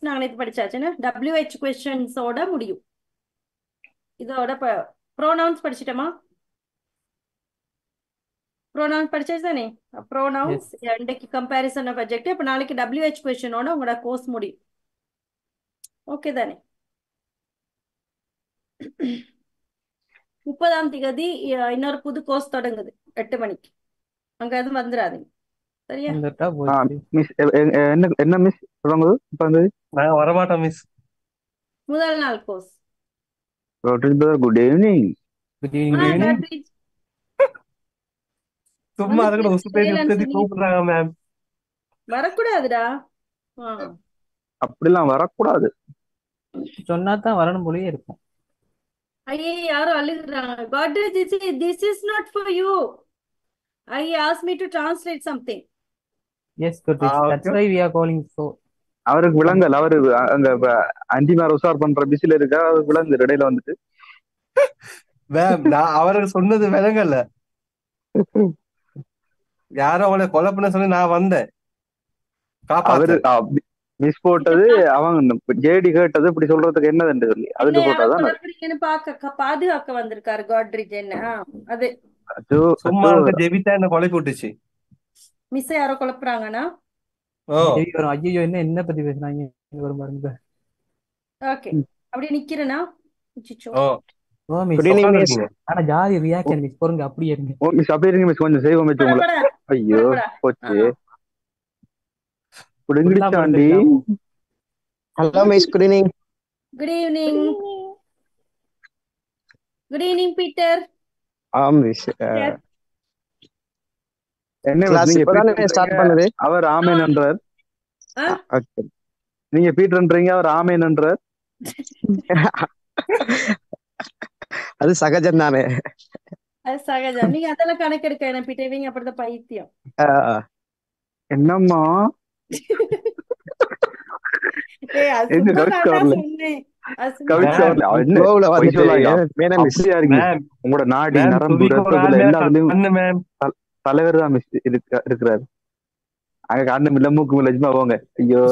நாங்க நேத்து படிச்சாச்சுன்னு WH கொஸ்டின்ஸோட முடியும். இதோட ப்ரோனவுன்ஸ் படிச்சிட்டோமா? ப்ரோனவுன்ஸ் படிச்சாச்சு தானே? Pronouns yes. இன்றைக்கு கம்பேரிசன் ஆஃப் அட்ஜெக்டிவ். இப்போ நாளைக்கு WH கொஸ்டினோட உங்களோட கோர்ஸ் முடியும். ஓகே தானே? 30ஆம் தேதி இன்னொரு புது கோர்ஸ் தொடங்குது 8 மணிக்கு. அங்க எதுவும் வந்துடாதீங்க, சரியா? வந்துட்டா போச்சு. மிஸ் என்ன என்ன மிஸ் சொல்லுங்க இப்ப வந்து நாங்க வரமாட்டோம் மிஸ். முதல் நாள் course. Good evening. Good evening. சும்மா அதுக்கு உசு பேசி உசதி கூப்பிடுறாங்க மேம். வரக்கூடாதுடா. அப்படிலாம் வரக்கூடாது. சொன்னா தான் வரணும் போலயே இருக்கும். ஐயே யாரும் அழுகுறாங்க. Godrej, this is not for you. I asked me to translate something. Yes, Godrej. That's why we are calling so. அவருக்கு விளங்கல். அவரு அங்க அஞ்சிமார் உசார் பண்ற பிஸில இருக்கா. அவருக்கு விளங்கு இடையில வந்துட்டு மேம் நான் அவருக்கு சொன்னது விளங்கல. யாரும் அவளை கொலை பண்ண சொல்லி நான் வந்தேன். அவரு மிஸ் போட்டது அவங்க ஜேடி கேட்டது இப்படி சொல்றதுக்கு என்னதுன்னு சொல்லி அதுக்கு போட்டதான் பாதுகாக்க வந்திருக்காரு Godrej. என்ன அது சும்மா இருக்க ஜெபிதா என்ன கொலை போட்டுச்சு. மிஸ் யாரோ குழப்புறாங்கன்னா ஐயோ என்ன பத்தி பேசுறாங்க பாருங்க. ஓகே அப்படி நிக்கிறேனா? ஆனா ஜாதி ரியாக்ஷன் மிஸ் போறங்க. அப்படியே இருங்க மிஸ், அப்படியே இருங்க மிஸ். கொஞ்சம் செய்வோம் மிஸ் உங்களை. ஐயோ போச்சு. புடுங்கிடுச்சாண்டி. Hello miss, good evening. Good evening. Good evening Peter. Miss என்ன நீங்க ஸ்டார்ட் பண்ணுது? அவர் ஆமேன் என்றார். நீங்க பீட்டர்ன்றீங்க, அவர் ஆமேன் என்றார். அது சகஜம் தானே. அது சகஜம். நீங்க அதெல்லாம் கணக்கெடுக்க என்ன பீட்டர், அப்படிதான் பைத்தியம். என்னம்மா உங்களோட நாடி நரம்பு எல்லாத்துலயும் தலைவர் தான் மிஸ் இருக்கிறாரு. அங்க கண்ணு இல்ல மூக்கு இல்ல போங்க. ஐயோ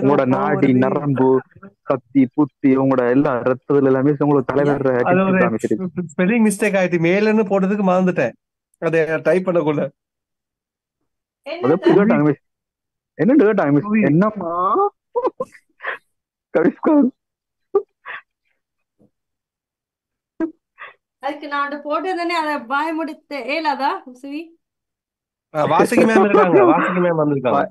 உங்களோட நாடி நரம்பு கத்தி புத்தி உங்களோட எல்லா ரத்தத்துல எல்லாமே உங்களுக்கு தலைவர் ஸ்பெல்லிங் மிஸ்டேக் ஆயிட்டு மேலன்னு போட்டதுக்கு மறந்துட்டேன். அதை டைப் பண்ணக்குள்ள என்ன கேட்டாங்க மிஸ்? என்னம்மா அதுக்கு நான் போட்டதுனே அத பாய முடித்து ஏலாதா சுவி. வாசுகி மேம் இருக்காங்க. வாசுகி மேம் வந்திருக்காங்க.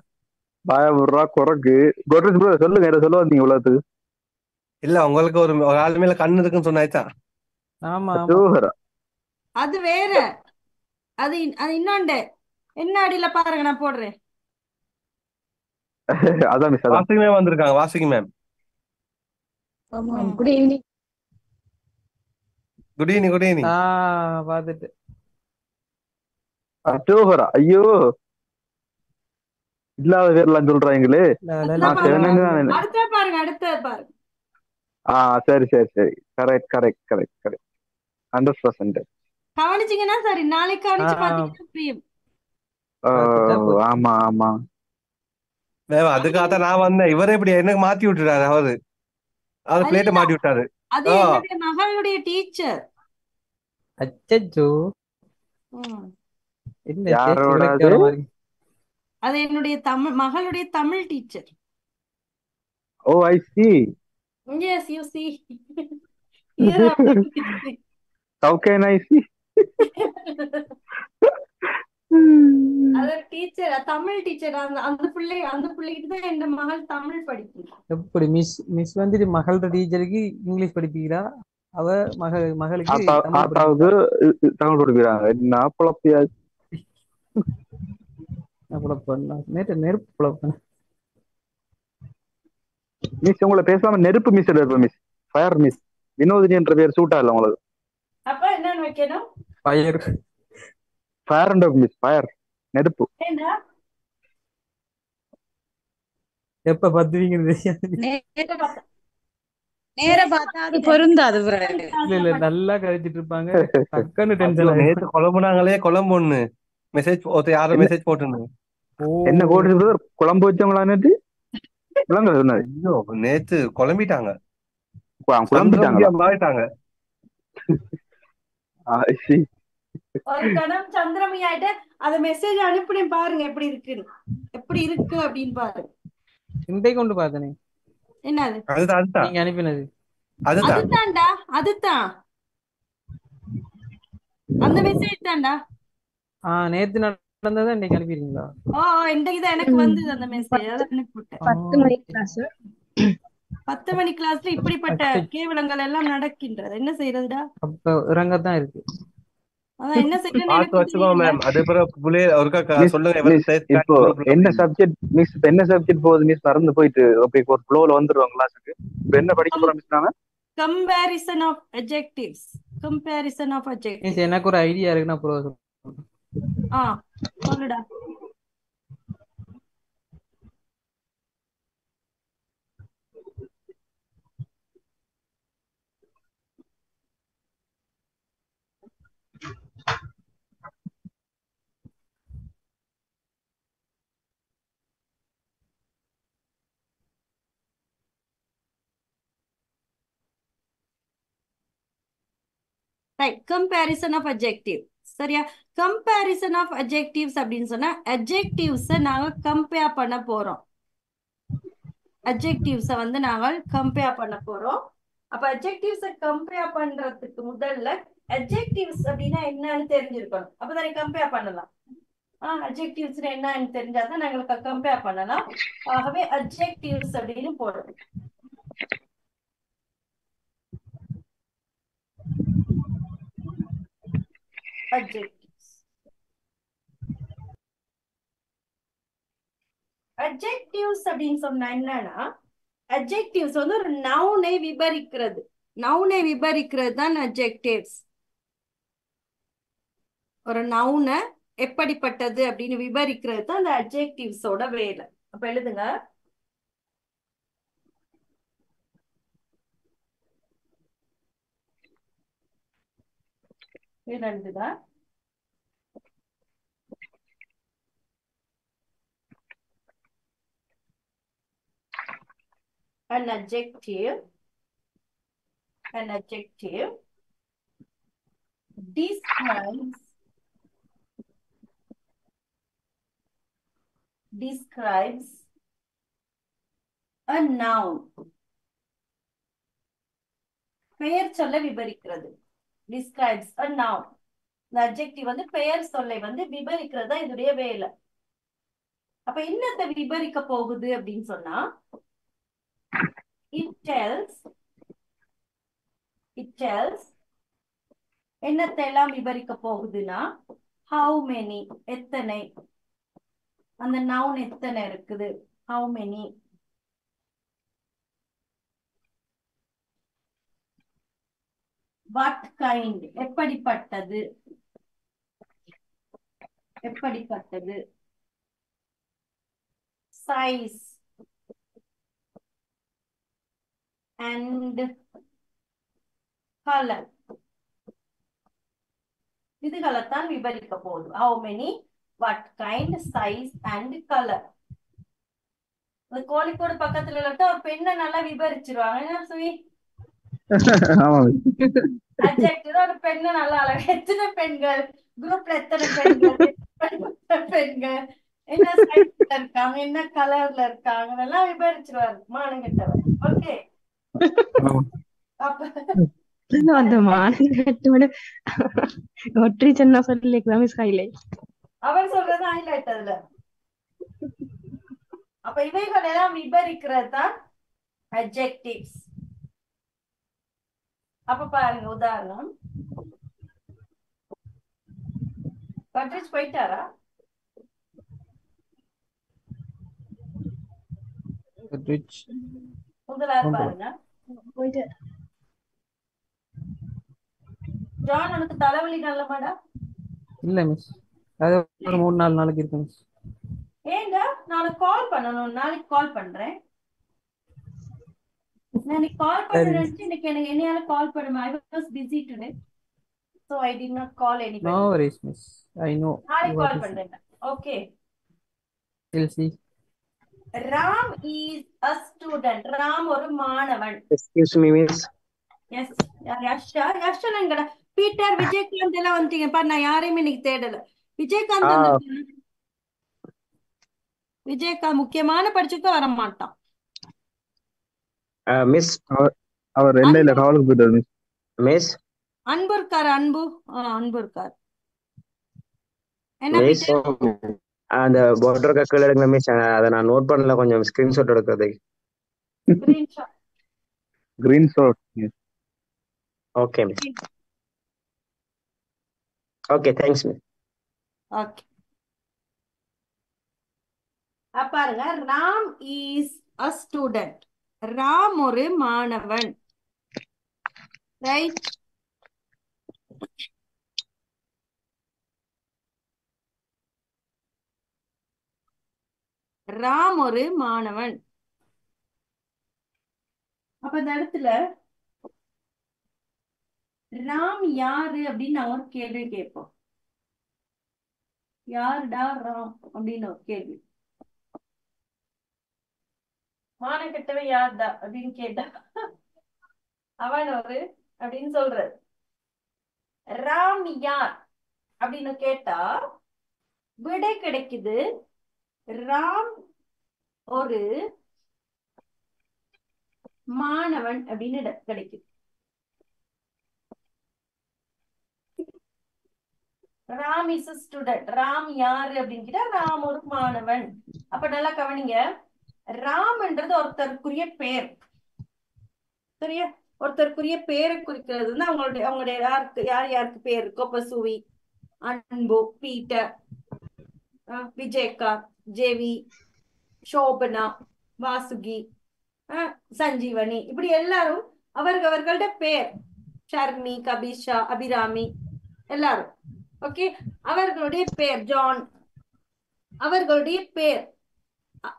பாய முறா குறக்கு கோட்ரேஜ் ப்ரோ சொல்லுங்க. என்ன சொல்ல வந்தீங்க இவ்வளவு? இல்ல உங்களுக்கு ஒரு ஆள் மேல கண்ணு இருக்குன்னு சொன்னாச்சா? ஆமா அது வேற. அது இன்னொண்டு என்ன அடியில பாருங்க, நான் போடுறேன். அதான் மிஸ். வாசுகி மேம் வந்திருக்காங்க. Vasuki ma'am good evening. Good evening. Good evening. பாத்துட்டு ஐயோ இல்லாத பேர்லாம் சொல்றாங்களே. அடுத்த பாருங்க, அடுத்த பாருங்க. சரி சரி சரி. Correct correct correct correct 100%. கவனிச்சீங்கன்னா சரி, நாளைக்கு கவனிச்சு பாத்தீங்கன்னா புரியும். ஆமா ஆமா. அதுக்காக நான் வந்தேன். இவரே இப்படி எனக்கு மாத்தி விட்டுறாரு. அவரு பிளேட்டை மாட்டி விட்டாரு. அது என்னுடைய மகளுடைய டீச்சர். அச்சச்சோ. அது என்னுடைய மகளுடைய Tamil teacher. Oh I see. Yes, you see. How can I see? அது டீச்சர், தமிழ் டீச்சர். அந்த பிள்ளைகிட்ட தான் என் மகள் தமிழ் படிக்கும். எப்படி மிஸ் வந்துட்டு மகளோட டீச்சருக்கு இங்கிலீஷ் படிப்பீங்களா? அவ மகளுக்கு தமிழ் படிக்கிறாங்க. என்ன புலப்பியா நெருப்பு புலப்ப மிஸ். உங்களை பேசாம நெருப்பு மிஸ் இருப்ப மிஸ். Fire miss. வினோதினி என்ற பேர் சூட்டா இல்ல உங்களுக்கு? அப்ப என்னன்னு வைக்கணும்? Fire. Fire and miss. Fire நெருப்பு. எப்ப பத்துவீங்க? நேர பார்த்தா அது பொருந்தாது. இல்ல நல்லா கழிச்சிட்டு இருப்பாங்க. டக்குன்னு டென்ஷன். நேத்து குழம்புனாங்களே குழம்பு ஒண்ணு மெசேஜ் யாரும் மெசேஜ் போட்டுருந்தாங்க. ஓ என்ன கோடி பிரதர் குழம்பு வச்சவங்களான்னு விளங்கல சொன்னது. ஐயோ நேத்து குழம்பிட்டாங்க, குழம்பிட்டாங்களா? சந்திரமுகியா மாறிட்டாங்க. see. ஒரு கணம் சந்திரமணி ஆயிட்டு அத மெசேஜ் அனுப்புனேன் பாருங்க எப்படி இருக்குன்னு, எப்படி இருக்கு அப்படின்னு பாருங்க. இன்றைக்கு கொண்டு பார்த்தனே என்னது அதுதான் அதுதான் நீங்க அனுப்பினது. அதுதான் அதுதான்டா, அதுதான் அந்த மெசேஜ் தான்டா. நேத்து நடந்ததை இன்னைக்கு அனுப்பிடுறீங்களா? ஓ இன்றைக்குதான் எனக்கு வந்தது அந்த மெசேஜ், அதை அனுப்பிவிட்டேன். 10 மணி கிளாஸ் 10 மணி கிளாஸ்ல இப்படிப்பட்ட அச்சை, கேவலங்கள் எல்லாம் நடக்கின்றது. என்ன செய்யறதுடா? அப்ப இறங்கத்தான் இருக்கு. அதான் என்ன செய்யறதுன்னு பார்த்து எனக்கு வச்சுக்கோ தெரியல. மேம். அதே பிறகு புள்ளைய ஒருக்கா மிஸ் சொல்லுங்க, மிஸ் இப்போ குரூப்ல என்ன சப்ஜெக்ட் மிஸ், இப்ப என்ன சப்ஜெக்ட் போகுது மிஸ்? மறந்து போயிட்டு அப்படி ஒரு ஃப்ளோல வந்துருவாங்க கிளாஸுக்கு. இப்ப என்ன படிக்க போறோம் மிஸ் நாங்க? Comparison of adjectives, comparison of means adjectives. எனக்கு ஒரு ஐடியா இருக்கு, நான் அப்புறம் சொல்றேன். ஆ சொல்லுடா. Right, comparison of adjective. சரியா? கம்பேரிசன் ஆஃப் adjectives அப்படின்னு சொன்னா adjectives நாங்க கம்பேர் பண்ண போறோம். adjectives வந்து நாங்கள் கம்பேர் பண்ண போறோம். அப்ப adjectives கம்பேர் பண்றதுக்கு முதல்ல adjectives அப்படின்னா என்னன்னு தெரிஞ்சிருக்கணும். அப்பதானே கம்பேர் பண்ணலாம். adjectives என்னன்னு தெரிஞ்சாதான் நாங்களுக்கு கம்பேர் பண்ணலாம். ஆகவே adjectives அப்படின்னு போடுறோம். adjectives. adjectives அப்படின்னு சொன்னா என்னன்னா, adjectives வந்து ஒரு நவுனை விபரிக்கிறது. நவுனை விபரிக்கிறது தான் adjectives. ஒரு நவுனை எப்படிப்பட்டது அப்படின்னு விபரிக்கிறது தான் அந்த adjectives ஓட வேலை. அப்ப எழுதுங்க. ரெண்டுதான். An adjective describes a noun. பெயர் சொல்ல விபரிக்கிறது. describes a noun. இந்த adjective வந்து பெயர் சொல்லை வந்து விபரிக்கிறது தான் இதோடைய வேலை. அப்ப என்னத்தை விபரிக்க போகுது அப்படின்னு சொன்னா, it tells என்னத்தை எல்லாம் விபரிக்க போகுதுன்னா, how many எத்தனை, அந்த noun எத்தனை இருக்குது, how many. what kind எப்படிப்பட்டது, size and color, இதுகளைத்தான் விபரிக்க போகுது. how many, what kind, size and color. இந்த கோழிக்கோடு பக்கத்துல ஒரு பெண்ணை நல்லா விபரிச்சிருவாங்க. என்ன சுவி? adjective ஒரு பெண்ணை நல்லா அழகா, எத்தனை பெண்கள் குரூப்ல, எத்தனை பெண்கள் என்ன சைஸ்ல இருக்காங்க, என்ன கலர்ல இருக்காங்க, நல்லா விபரிச்சிருவாரு மானங்கிட்டவர். ஓகே, அப்ப அந்த மானங்கட்டோட ஒற்றை சென்னா சொல்லிக்கலாம் மிஸ் ஹைலைட். அவர் சொல்றது ஹைலைட் அதுல. அப்ப இவைகள் எல்லாம் விபரிக்கிறது தான் adjectives. அப்ப பாருங்க, உதாரணம். பட்ரிச் போயிட்டாரா? முதலாவது பாருங்க. ஜான், உனக்கு தலைவலி நல்லமாடா? இல்ல மிஸ், அது ஒரு 3-4 நாளைக்கு இருக்கு மிஸ். ஏங்க நாளைக்கு கால் பண்ணணும், நாளைக்கு கால் பண்றேன். நாளைக்கு கால் பண்ணணும்னு இன்னைக்கு எனக்கு என்னையால கால் பண்ணுமா? I was busy today, so I did not call anybody. No worries miss, I know. நாளைக்கு கால் பண்றேன். Okay, LC. Ram is a student. Ram ஒரு மாணவன். Excuse me miss. எஸ் யஷ்ஷா எங்கடா? பீட்டர், விஜயகாந்த் எல்லாம் வந்துட்டீங்க பாரு. நான் யாரையுமே இன்னைக்கு தேடல. விஜயகாந்த் வந்து விஜயகாந்த் முக்கியமான படிச்சுக்க வர மாட்டான். மிஸ் அவர் எல்லையில காவலுக்கு போயிட்டாரு மிஸ். மிஸ் அன்பு இருக்காரு. அன்பு இருக்காரு. என்ன மிஸ் பீட்டர்? அந்த border கீழ எடுங்க மிஸ். அதை நான் நோட் பண்ணல, கொஞ்சம் ஸ்கிரீன்ஷாட் எடுக்கிறது. Green shot. Okay miss. Okay thanks miss. Okay, பாருங்க. Ram is a student. Ram ஒரு மாணவன். ரைட். ராம் ஒரு மாணவன். அப்ப இந்த இடத்துல ராம் யாரு அப்படின்னு நான் ஒரு கேள்வி கேட்போம். யாருடா ராம் அப்படின்னு ஒரு கேள்வி. மானக்கெட்டவன் யாருடா அப்படின்னு கேட்டா அவன் ஒரு அப்படின்னு சொல்றது. ராம் யார் அப்படின்னு கேட்டா விடை கிடைக்குது. ராம் ஒரு மாணவன் அப்படின்னு கிடைக்குது. Ram is a student. Ram யாரு அப்படின்னு கேட்டா ராம் ஒரு மாணவன். அப்ப நல்லா கவனிங்க. ராம்ன்றது ஒருத்தருக்குரிய பேர். சரியா? ஒருத்தருக்குரிய பேரை குறிக்கிறது வந்து அவங்களுடைய யாருக்கு பேர் இருக்கோ. இப்ப சுவி, அன்பு, பீட்டர், விஜயகாந்த், ஜெவி, சோபனா, வாசுகி, சஞ்சீவனி, இப்படி எல்லாரும் அவர்களோட பேர். ஷர்மி, கபிஷா, அபிராமி, எல்லாரும். ஓகே, அவர்களுடைய பேர். ஜான், அவர்களுடைய பேர்.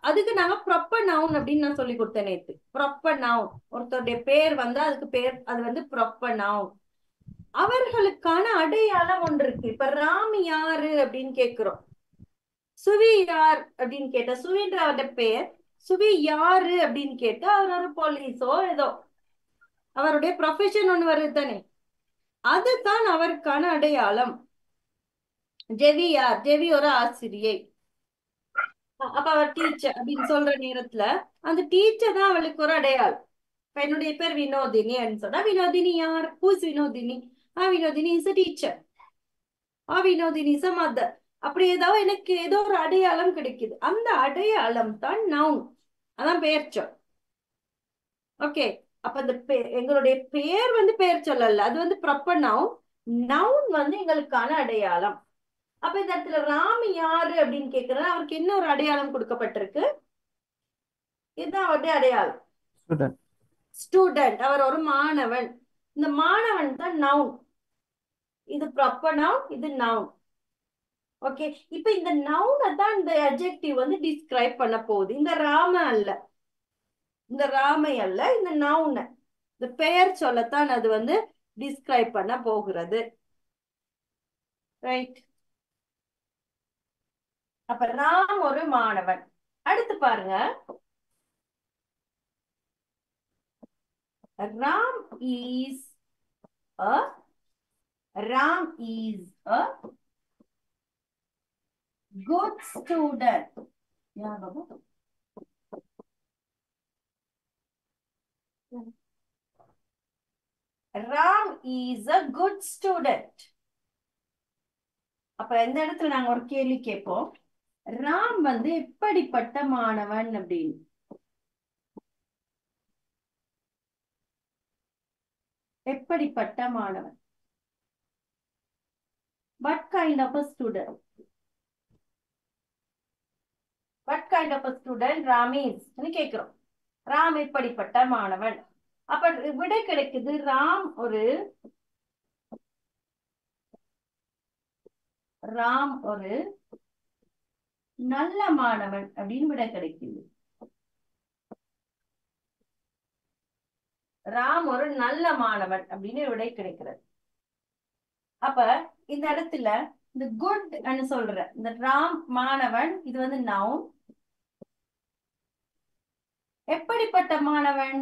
அதுக்கு நாங்க ப்ராப்பர் நவுன் அப்படின்னு நான் சொல்லி கொடுத்தேன் நேத்து. ப்ராப்பர் நவுன், ஒருத்தருடைய பேர் வந்தா அதுக்கு பேர், அது வந்து ப்ராப்பர் நவுன். அவர்களுக்கான அடையாளம் ஒன்று இருக்கு. இப்ப ராம் யாரு அப்படின்னு கேக்குறோம். சுவி யார் அப்படின்னு கேட்டா சுவின்ற அவருடைய பேர். சுவி யாரு அப்படின்னு கேட்டா அவர் ஒரு போலீஸோ ஏதோ அவருடைய ப்ரொஃபஷன் ஒண்ணு வருது தானே, அதுதான் அவருக்கான அடையாளம். ஜெவி யார்? ஜெவி ஒரு ஆசிரியை. அப்ப அவர் டீச்சர் அப்படின்னு சொல்ற நேரத்துல அந்த டீச்சர் தான் அவளுக்கு ஒரு அடையாளம். இப்ப என்னுடைய பேர் வினோதினி அப்படின்னு சொன்னா வினோதினி யார்? Whose Vinodhini? Vinodhini is a teacher. Vinodhini is a mother. அப்படி ஏதாவது எனக்கு ஏதோ ஒரு அடையாளம் கிடைக்குது. அந்த அடையாளம் தான் நவுன். அதான் பெயர்ச்சொல். ஓகே, அப்ப அந்த எங்களுடைய பெயர் வந்து பெயர் சொல்லல, அது வந்து ப்ராப்பர் நவுன். நவுன் வந்து எங்களுக்கான அடையாளம். அப்ப இந்த இடத்துல ராம் யாரு அப்படின்னு கேக்குறது, அவருக்கு என்ன ஒரு அடையாளம் கொடுக்கப்பட்டிருக்கு? இதுதான் அவருடைய அடையாளம். ஸ்டூடெண்ட். அவர் ஒரு மாணவன். இந்த மாணவன் தான் நவுன். இது ப்ராப்பர் நவுன், இது நவுன். ஓகே, இப்ப இந்த நவுனை தான் இந்த அட்ஜெக்டிவ் வந்து டிஸ்கிரைப் பண்ண போகுது. இந்த ராம அல்ல, இந்த ராமை அல்ல, இந்த நவுனை, இந்த பெயர் சொல்லத்தான் அது வந்து டிஸ்கிரைப் பண்ண போகிறது. ரைட். அப்ப ராம் ஒரு மாணவன். அடுத்து பாருங்க. Ram is a good student. Yeah, Babu. Ram is a good student. அப்ப இந்த இடத்துல நாங்க ஒரு கேள்வி கேட்போம். ராம் வந்து எப்படிப்பட்ட மாணவன் அப்படின்னு. எப்படிப்பட்ட மாணவன்? What kind of a student? What kind of a student Ram is? கேக்குறோம். ராம் எப்படிப்பட்ட மாணவன்? அப்ப விடை கிடைக்குது. ராம் ஒரு நல்ல மாணவன் அப்படின்னு விடை கிடைக்குது. ராம் ஒரு நல்ல மாணவன் அப்படின்னு விடை கிடைக்கிறது. அப்ப இந்த இடத்துல இந்த குட் சொல்ற இந்த ராம் மாணவன், இது வந்து நவுன். எப்படிப்பட்ட மாணவன்?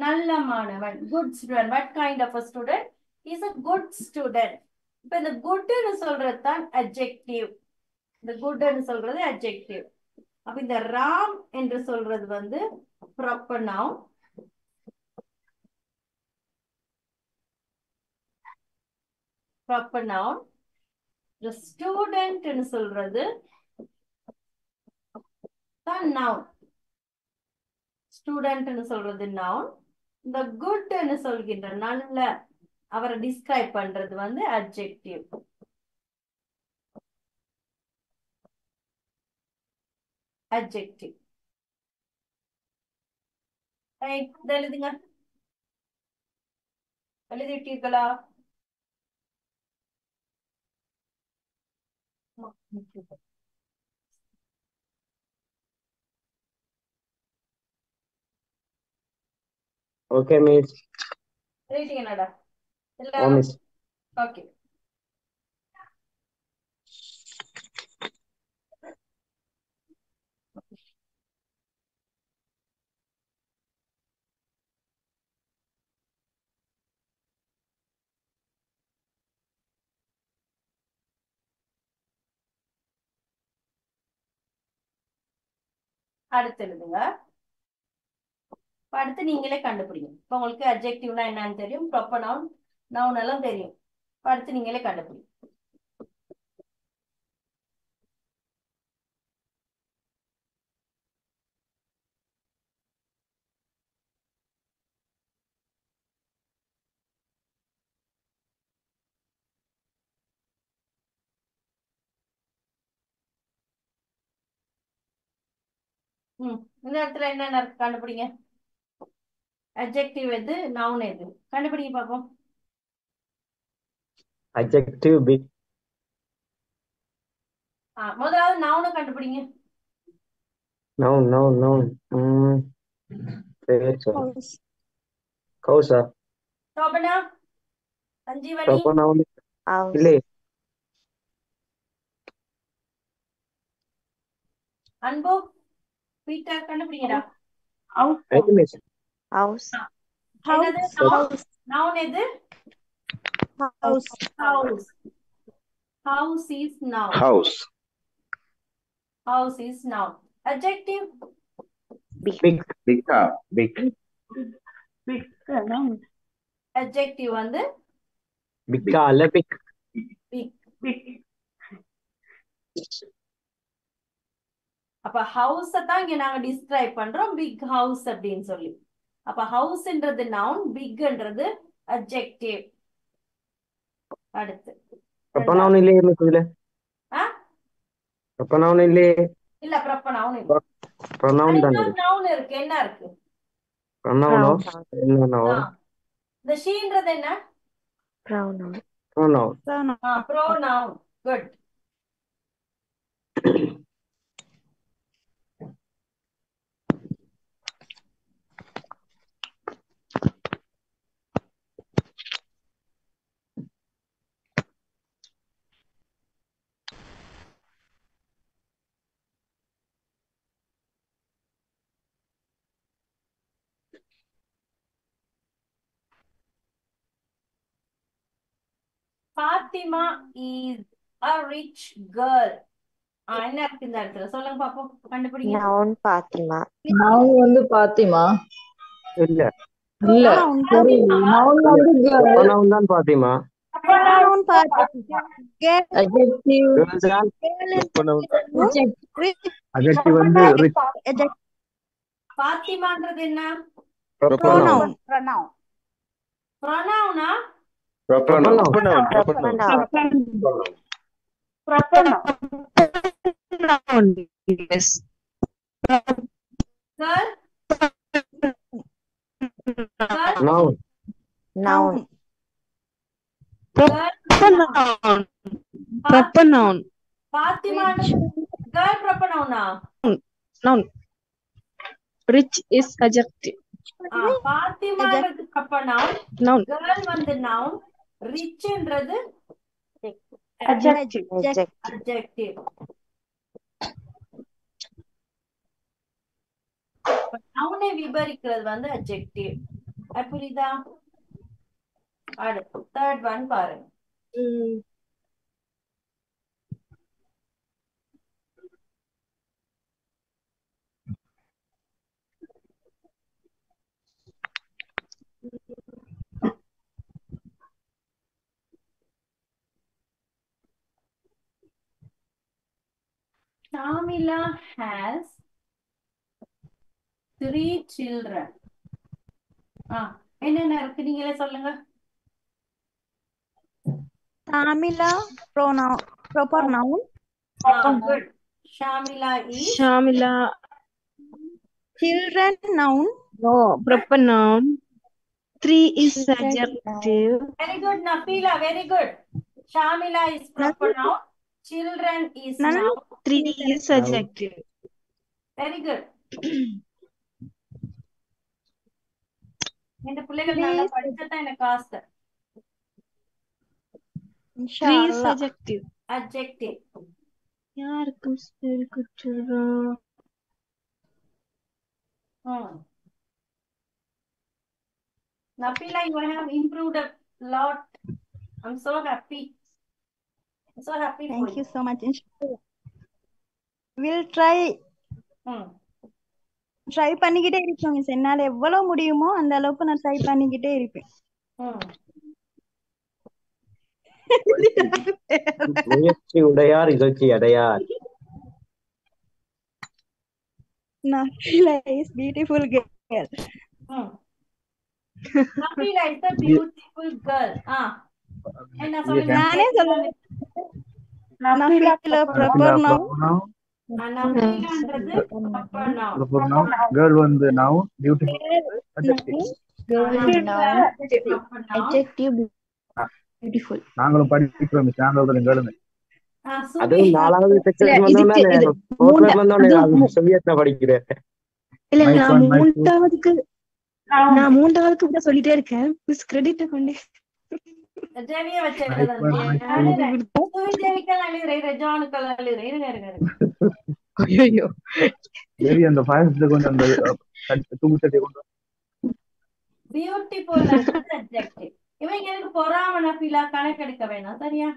நல்ல மாணவன். Good student. What kind of a student? Is a good student. இப்ப இந்த குட்னு சொல்றது தான் அட்ஜெக்டிவ். இந்த குட்னு சொல்றது அட்ஜெக்டிவ். அப்ப இந்த ராம் என்று சொல்றது வந்து ப்ராப்பர் நவுன். Proper noun. இந்த ஸ்டூடெண்ட்னு சொல்றது தான் நவுன். ஸ்டூடெண்ட்னு சொல்றது நவுன். இந்த குட்னு சொல்கின்ற நல்ல அவரை டிஸ்கிரைப் பண்றது வந்து அட்ஜெக்டிவ். அட்ஜெக்டிவ். ரைட். இதை எழுதுங்க. எழுதிட்டீர்களா? Okay miss. எழுதிட்டீங்களாடா ஓ எல்லாரும்? மிஸ். ஓகே. அடுத்து எழுதுங்க. அடுத்து நீங்களே கண்டுபிடிங்க. இப்ப உங்களுக்கு அட்ஜெக்டிவ்னா என்னன்னு தெரியும், ப்ராப்பர் நவுன், நவுன் எல்லாம் தெரியும். அடுத்து நீங்களே கண்டுபிடிங்க. இந்த இடத்துல என்னென்ன இருக்கு கண்டுபிடிங்க. அட்ஜெக்டிவ் எது, நவுன் எது, கண்டுபிடிங்க பாப்போம். Adjective big. முதலாவது நவுனை கண்டுபிடிங்க. Noun noun noun. பேர் சொல்லு. House. கௌசா. Shobana, Sanjeevani, proper noun House. இல்லே. அன்பு, பீட்டர் கண்டுபிடிங்கடா. Right miss. House. என்னது House. நவுன் எது? House. House. House is noun. House. House is noun. Adjective. Big. Big. Big. Noun. Adjective வந்து பிக்கா அல்ல பிக். big. அப்ப ஹவுஸ் தான் இங்க நாங்க டிஸ்கிரைப் பண்றோம் பிக் ஹவுஸ் அப்படின்னு சொல்லி. அப்ப ஹவுஸ்ன்றது நவுன், பிக்ன்றது அட்ஜெக்டிவ். அடுத்து ப்ராப்பர் நவுன் இல்லையே மிஸ் இதுல. ப்ராப்பர் நவுன் இல்லையே. இல்ல ப்ராப்பர் நவுன் இல்ல. ப்ரொனவுன் தான் இன்னொரு இருக்கு. நவுன் இருக்கு. என்ன இருக்கு? ப்ரொனவுனோ என்ன நவுன்? இந்த ஷீன்றது என்ன? Pronoun. Pronoun. Pronoun. Good. Fatima is a rich girl. என்ன இருக்கு இந்த இடத்துல சொல்லுங்க பாப்போம், கண்டுபிடிங்க. Noun Fatima. நவுன் வந்து பாத்திமா இல்ல. இல்ல Noun சரி நவுன் வந்து ப்ரொனவுன் தான் Fatima. Noun Fatima. Girl. Adjective girl தான். Adjective வந்து rich. பாத்திமான்றது என்ன? Pronoun. ப்ரொனவுனா? Noun. Yes. Girl. Noun. Noun. Girl. Noun. Proper noun. பாத்திமான்றது girl ப்ராப்பர் நவுனா? Noun. Rich is adjective. பாத்திமான்றது ப்ராப்பர் நவுன், Noun. girl வந்து நவுன், ரிச்ன்றது Adjective. adjective. நவுனை விவரிக்கிறது வந்து அட்ஜெக்டிவ். புரியுதா? அடுத்து தேர்ட் ஒன் பாருங்க. Shamila has 3 children. என்னென்ன இருக்கு நீங்களே சொல்லுங்க. Shamila proper noun. Good. Shamila is Shamila, Children noun. no, proper noun. 3 is adjective. very good. Nafila, very good. Shamila is proper noun. Children is None. noun. 3 is adjective. Very good. இந்த பிள்ளைகள் நல்லா படிச்சதான் எனக்கு ஆசை. 3 is adjective. Adjective. யாருக்கும் spell குச்சுறோம். Nafila, you have improved a lot. I'm so happy. I'm so happy for Thank you so much. We'll try. Try பண்ணிக்கிட்டே இருப்பேன் miss. என்னால எவ்வளவு முடியுமோ அந்த அளவுக்கு நான் ட்ரை பண்ணிக்கிட்டே இருப்பேன். முயற்சி உடையார் இகழ்ச்சி Adyar. Nafila is beautiful girl. Nafila is a beautiful girl. என்ன சொல்லுங்க? நானே சொல்லுவேன். Nafila proper noun. நஃபீலான்றது proper noun. proper noun. Girl வந்து noun. Beautiful adjective. Adjective beautiful. நாங்களும் படிக்கிறோம் மிஸ். நாங்களும் கேளுங்க. அது 4வது செக்ஷன் வந்தோம்னா போர்ட்ல வந்தோம்னா சோவியத்ல படிக்கிறேன். இல்ல நான் மூன்றாவதுக்கு கூட சொல்லிட்டே இருக்கேன். மிஸ் கிரெடிட் கொண்டே ஜெவிய வச்சு எழுதுறேன். ஜெவிக்கெல்லாம் எழுதுறேன். ரெஜானுக்கெல்லாம் எழுதுறேன். ஐயோ ஜெவி அந்த ஃபைல்ஸ்ல கொஞ்சம் அந்த தூங்குச்சட்டை கொண்டு பியூட்டிஃபுல் அட்ஜெக்டிவ். இவங்க எனக்கு பொறாம நஃபீலா கணக்கெடுக்க வேணாம். சரியா?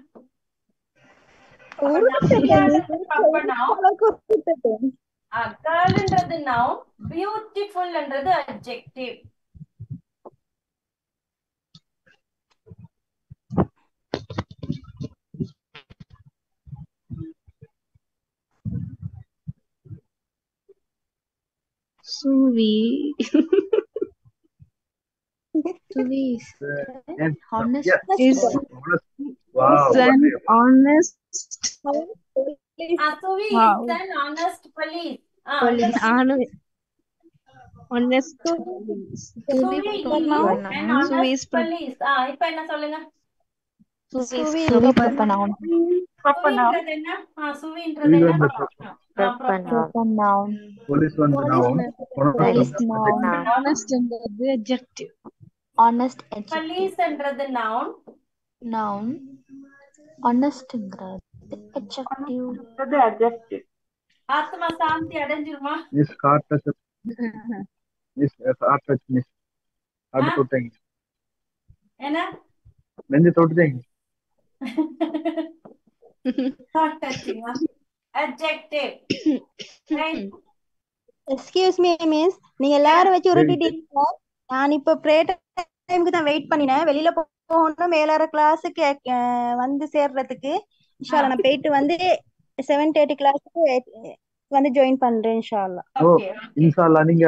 கேர்ள்ன்றது நவுன், பியூட்டிஃபுல்ன்றது adjective. Suvi. Suvi is honest. Yes. Wow. Honest. Suvi is an honest police. Honest. Suvi is an honest police. இப்ப என்ன சொல்லுங்க? Suvi proper noun. சுவின்றது என்ன? சுவின்றது என்ன? Proper noun. Police வந்து noun. Honest என்றது adjective. Honest adjective. Policeன்றது noun. Noun. Honestங்கிறது adjective. adjective. ஆத்மா சாந்தி அடைஞ்சிருமா? Miss Carter. Miss Carter Miss. அது தொட்டீங்க. என்ன? நெஞ்சு தொட்டீங்க. Not touching. Adjective. Right. Excuse me miss. நீங்க எல்லாரும் வச்சு உருட்டிட்டீங்க. நான் இப்ப பிரே டைம்க்கு தான் வெயிட் பண்ணினேன். வெளியில போகணும் மேலார கிளாஸுக்கு வந்து சேர்றதுக்கு. இன்ஷால்லா நான் போயிட்டு வந்து 7:30 கிளாஸ்க்கு வந்து ஜாயின் பண்றேன் இன்ஷால்லா. Okay. இன்ஷால்லா நீங்க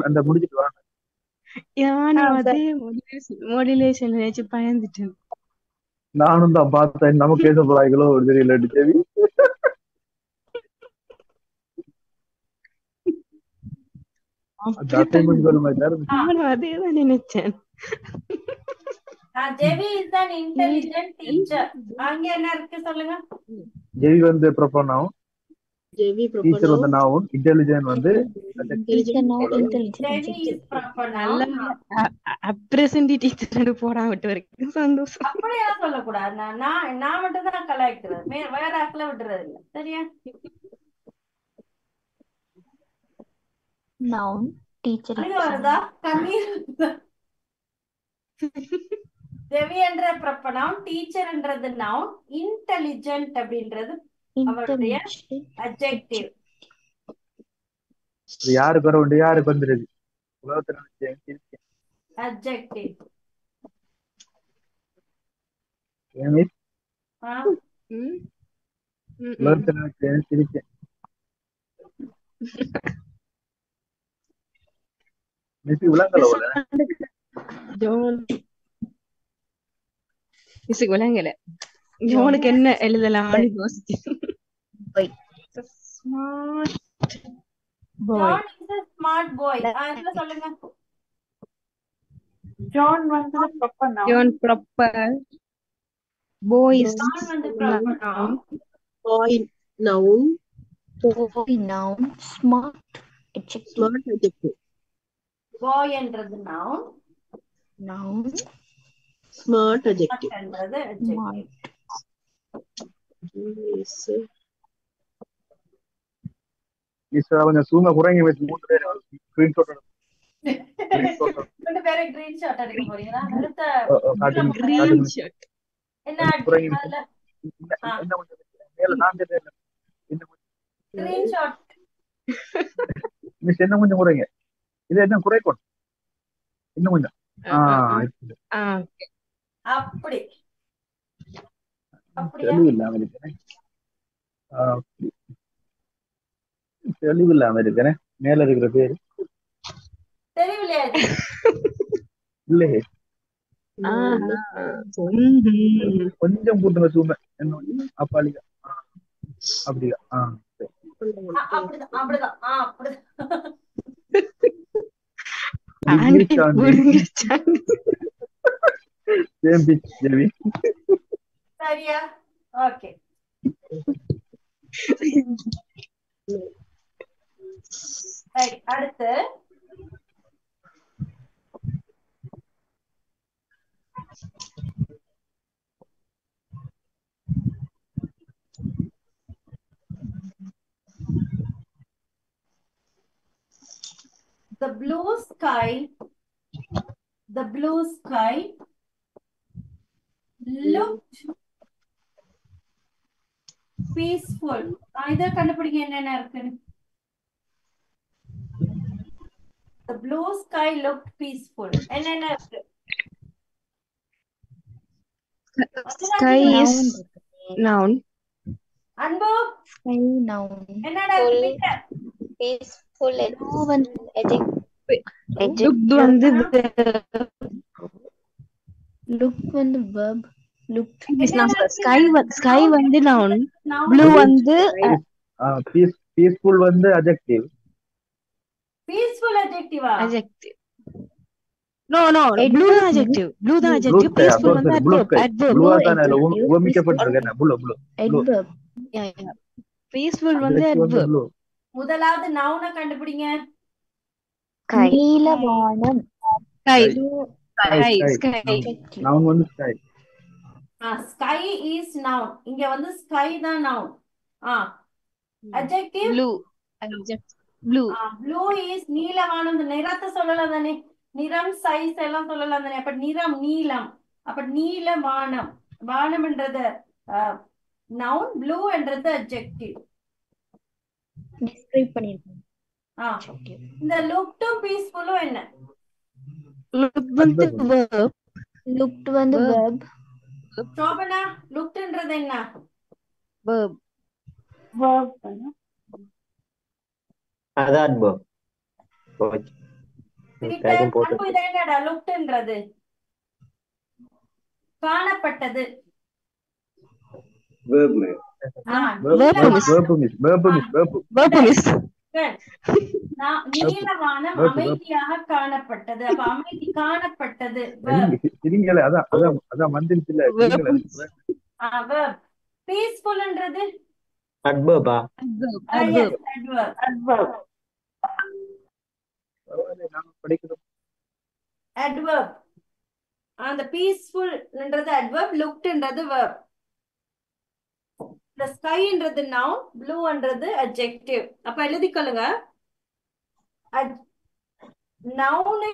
அந்த முடிச்சிட்டு வாங்க. நானும் அதே மாடுலேஷன் வச்சு பயந்துட்டேன். நானும் தான் பார்த்தேன். நமக்கு ஏச போறாங்களோ ஒரு தெரியல செவி. அதேதான் நினைச்சேன். ஜெவி is an intelligent teacher. அங்க என்ன இருக்கு சொல்லுங்க? ஜெவி வந்து ப்ராப்பர் நவுன். ஜெவி டீச்சர் வந்து நவுன். இன்டெலிஜென்ட் வந்து ஜெவி is proper noun. அப்ரசன்ட் டீச்சர் போடாம விட்டு வரைக்கும் சந்தோஷம். அப்படியெல்லாம் சொல்லக்கூடாது. நான் மட்டும் தான் கலாய்க்கிறது. வேற ஆக்களை விட்டுறது இல்ல. சரியா? Noun. Teacher அழுக exam. வருதா? கண்ணீர் வருதா? தேவி என்ற ப்ரொனவுன், டீச்சர்ன்றது நவுன், இன்டெலிஜென்ட் அப்படின்றது அவருடைய Intelligent. அட்ஜெக்டிவ். இது யாருக்கு வர உண்டு, யாருக்கு வந்துருக்கு? உலகத்துல சிரிச்சேன். அட்ஜெக்டிவ். ஏன் மிஸ்? ஆ உலகத்துல சிரிச்சேன். மிஸ் விளங்கல போல. மிஸ்ஸுக்கு விளங்கல. ஜோனுக்கு என்ன எழுதலாம்னு யோசிச்சேன். Smart boy. John is a smart boy. இதுல சொல்லுங்க. John வந்து proper noun. John proper. Boy is John வந்து proper noun. Boy noun. Boy noun. Smart adjective. Smart adjective. Boy என்றது நவுன், Noun. Smart adjective. என்றது அட்ஜெக்டிவ். Yes. மிஸ் கொஞ்சம் சூம குறைங்க miss. 3 பேர் ஸ்கிரீன்ஷாட் ரெண்டு பேரும் கிரீன் ஷாட் எடுக்க போறீங்களா? அடுத்த காட்டுங்க. Green shirt. என்ன குறைங்க மிஸ். அதுல என்ன கொஞ்சம் மேல நான் தெரியல. கிரீன் ஷாட் மிஸ் என்ன கொஞ்சம் குறைங்க. இது என்ன குறைக்கணும் இன்னும் கொஞ்சம். அப்படி அப்படியா? தெளிவில்லாம இருக்கிறேன். தெளிவில்லாம இருக்கிறேன். மேல இருக்கிற பேரு தெரியலையா? இல்லையே. கொஞ்சம் கூட்டுங்க சூம. என்ன அப்பாலிகா அப்படியா? அப்படிதான் அப்படிதான் அப்படிதான். சரியா? ஓகே. அடுத்து the blue sky looked peaceful. இத கண்டுபிடிங்க என்னென்ன இருக்குன்னு. The blue sky looked peaceful. என்னென்ன இருக்கு? Sky is noun. அன்பு Sky noun. என்னடா இருக்கு? Peaceful. Adjective. Looked வந்து Look வந்து verb. Looked. Sky வந்து noun. Blue வந்து பீஸ்ஃபுல் வந்து adjective. Peaceful adjective-ஆ? adjective. No, blue தான் adjective. Blue தான் adjective. Peaceful வந்து adverb. Blue தான உவமிக்கப்பட்டிருக்கு. blue. Adverb. Yeah. Peaceful வந்து adverb. முதலாவது நவுன கண்டுபிடிங்க. நீலவானம். Sky. Noun வந்து sky. Sky is noun. இங்க வந்து sky தான் noun. Adjective? Blue. Adjective. Blue. Blue is Neelavanam. நிறத்தை சொல்லலாம் தானே? நிறம் சைஸ் எல்லாம் சொல்லலாம் தானே? அப்ப நிறம் நீலம். அப்ப நீலவானம். வானம்ன்றது நவுன், ப்ளூ என்றது adjective. Describe பண்ணிருக்கேன். இந்த looked peaceful-ம் என்ன? Looked வந்து verb. Looked வந்து verb. சோபனா, looked-ன்றது என்ன? Verb. அதான் bro. அன்பு இது என்னடா looked-ன்றது? காணப்பட்டது. Verb man. நீலவானம் அமைதியாக காணப்பட்டது. அப்ப அமைதி காணப்பட்டது. பீஸ்ஃபுல்ன்றது adverb. adverb. அந்த பீஸ்ஃபுல்ன்றது adverb, lookedன்றது verb. The skyன்றது noun, blueன்றது adjective. அப்ப எழுதிக்கொள்ளுங்க. நவுனை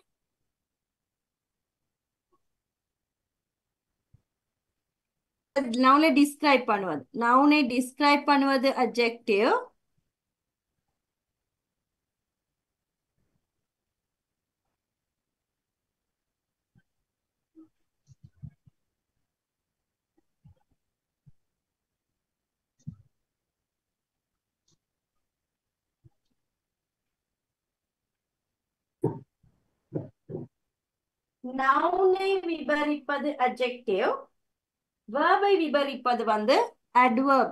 நவுனை டிஸ்கிரைப் பண்ணுவது, நவுனை டிஸ்கிரைப் பண்ணுவது அட்ஜெக்டிவ். நவுனை விவரிப்பது அட்ஜெக்டிவ், வேர்பை விவரிப்பது வந்து adverb.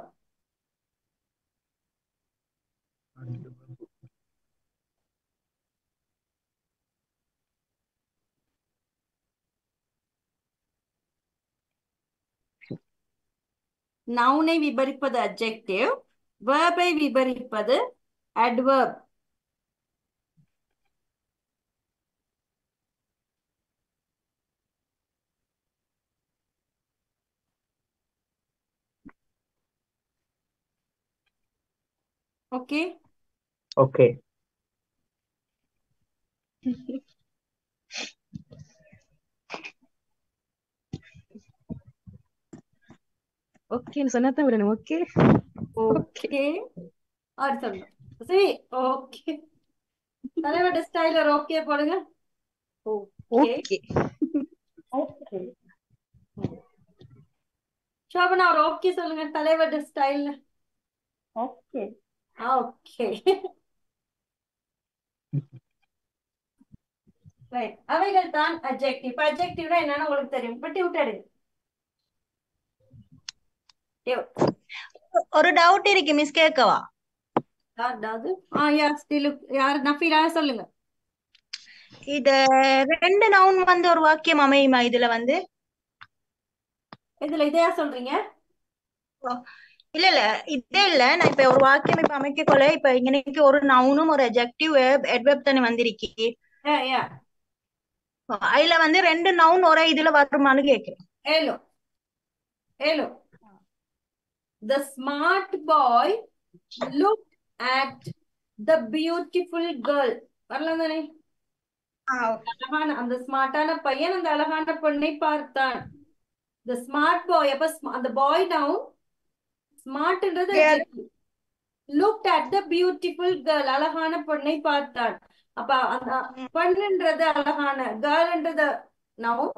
நவுனை விவரிப்பது அட்ஜெக்டிவ், வேர்பை விவரிப்பது adverb. ஓகே ஓகே ஓகேன்னு சொன்னாதான் விடணும். ஓகே ஓகே ஆறு சொல்லணும். சரி ஓகே, தலைவட ஸ்டைலர் ஓகே போடுங்க. ஓகே ஓகே ஓகே சோபனா ஒரு ஓகே சொல்லுங்க தலைவட ஸ்டைல்ல. Okay okay right. அவைகள் தான் அட்ஜெக்டிவ். அட்ஜெக்டிவ்னா என்னன்னு உங்களுக்கு தெரியும். பட்டி விட்டாடு. ஒரு டவுட் இருக்கு மிஸ், கேட்கவா? அதாவது யார் நஃபீரா சொல்லுங்க. இது ரெண்டு நவுன் வந்து ஒரு வாக்கியம் அமையுமா இதுல வந்து? இதுல இதையா சொல்றீங்க? இல்ல இல்ல இதே இல்ல, நான் இப்ப ஒரு வாக்கியம் இப்ப அமைக்கக்குள்ள இப்ப இன்னைக்கு ஒரு நவுனும் ஒரு அட்ஜெக்டிவ் அட்வெர்ப் தானே வந்திருக்கு. அதுல வந்து ரெண்டு நவுன் ஒரே இதுல வருமானு கேக்குறேன். ஏலோ ஏலோ. The smart boy looked at the beautiful girl. வரலாம் தானே? அழகான அந்த ஸ்மார்ட்டான பையன் அந்த அழகான பெண்ணை பார்த்தான். The smart boy, அப்ப அந்த பாய் noun, ஸ்மார்ட்ன்றது adjective. Looked at the beautiful girl, அழகான பெண்ணை பார்த்தான். அப்ப அந்த பெண்ன்றது அழகான, கேர்ள்ன்றது நவுன்,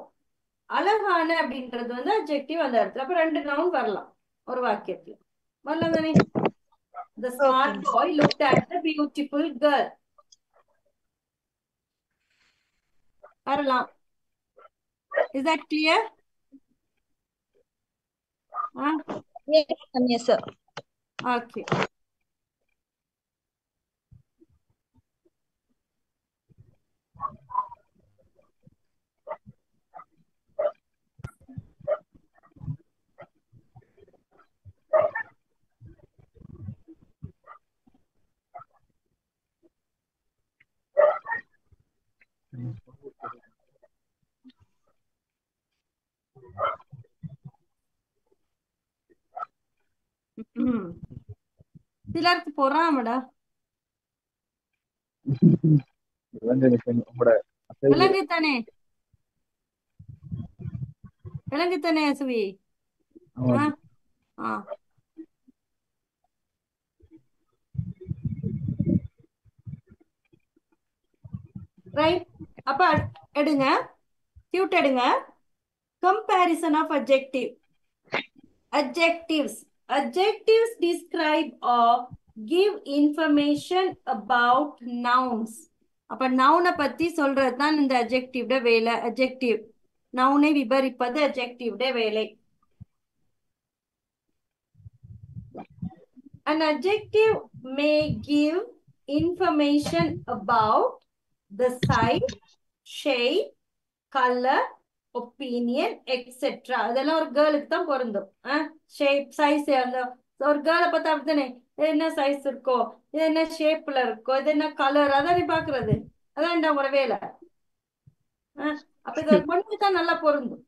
அழகான அப்படின்றது வந்து அட்ஜெக்டிவ் அந்த இடத்துல. அப்ப ரெண்டு நவுன் வரலாம் ஒரு வாக்கியத்துல. வரலாம் தானே? The smart boy looked at the beautiful girl. வரலாம். Is that clear? Yes sir. Okay. சிலருக்கு பொறாமடா. விலங்குத்தானே விலங்குத்தானே சுவி. ரைட். அப்ப எடுங்க, கியூட் எடுங்க. Comparison of adjective. Adjectives. Adjectives describe or give information about nouns. அப்ப நவுனை பத்தி சொல்றது தான் இந்த அட்ஜெக்டிவ் வேலை. அட்ஜெக்டிவ் நவுனை விவரிப்பது அட்ஜெக்டிவ் வேலை. An adjective may give information about the size, shape, color, opinion etcetera. அதெல்லாம் ஒரு கேர்ளுக்கு தான் பொருந்தும். ஷேப், சைஸ், அந்த ஒரு கேர்ளை பார்த்தா அப்படித்தானே, இது என்ன சைஸ் இருக்கோ, இது என்ன ஷேப்ல இருக்கோ, இது என்ன கலர், அதான் நீ பாக்குறது. அதான் உங்களோட வேலை. அப்ப இது ஒரு பொண்ணுக்கு தான் நல்லா பொருந்தும்.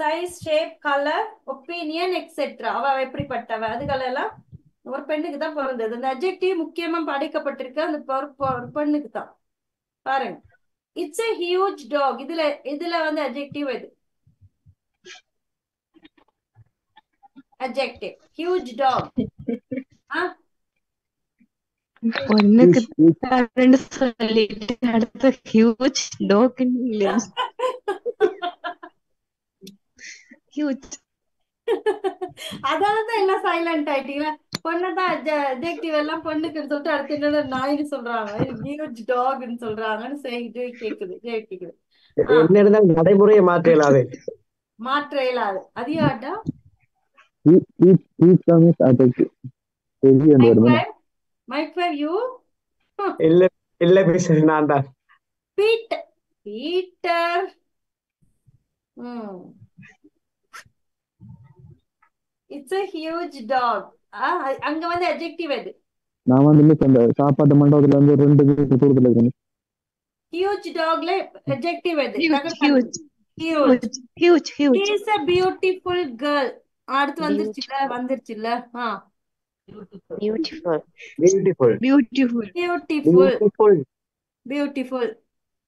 Size, shape, colour, opinion etcetera. அவ எப்படிப்பட்டவ, அதுகளெல்லாம் ஒரு பெண்ணுக்கு தான் பிறந்தது. அந்த அட்ஜெக்டிவ் முக்கியமா படைக்கப்பட்டிருக்கு அந்த ஒரு பெண்ணுக்கு தான். பாருங்க, இட்ஸ் a huge dog. இதுல வந்து அட்ஜெக்டிவ் எது? Adjective huge dog. ஒண்ணுக்கு ரெண்டு சொல்லிட்டு அடுத்த ஹியூஜ் டாக் ஹியூஜ். அதாவது எல்லாம் சைலண்ட் ஆயிட்டீங்களா? பொண்ணுதான் அட்ஜெக்டிவ் எல்லாம் பொண்ணுக்கு சொல்லிட்டு அடுத்து என்னோட நாயின்னு சொல்றாங்க, ஹியூஜ் டாக்னு சொல்றாங்கன்னு சொல்லிட்டு கேக்குது. என்ன இருந்தாலும் நடைமுறையை மாற்ற இயலாது. மாற்ற இயலாது. அது யாட்டா? மைக் யூ இல்ல மிஸ், நான் தான். Peter. It's a huge dog. அங்க வந்து அட்ஜெக்டிவ் எது? நான் வந்து மிஸ் அந்த சாப்பாட்டு மண்டபத்துல இருந்து 2 மீட்டர் தூரத்துல இருக்கேன். ஹியூஜ் டாக்ல அட்ஜெக்டிவ் எது? Huge. She is a beautiful girl. அடுத்து வந்துருச்சுல. Beautiful.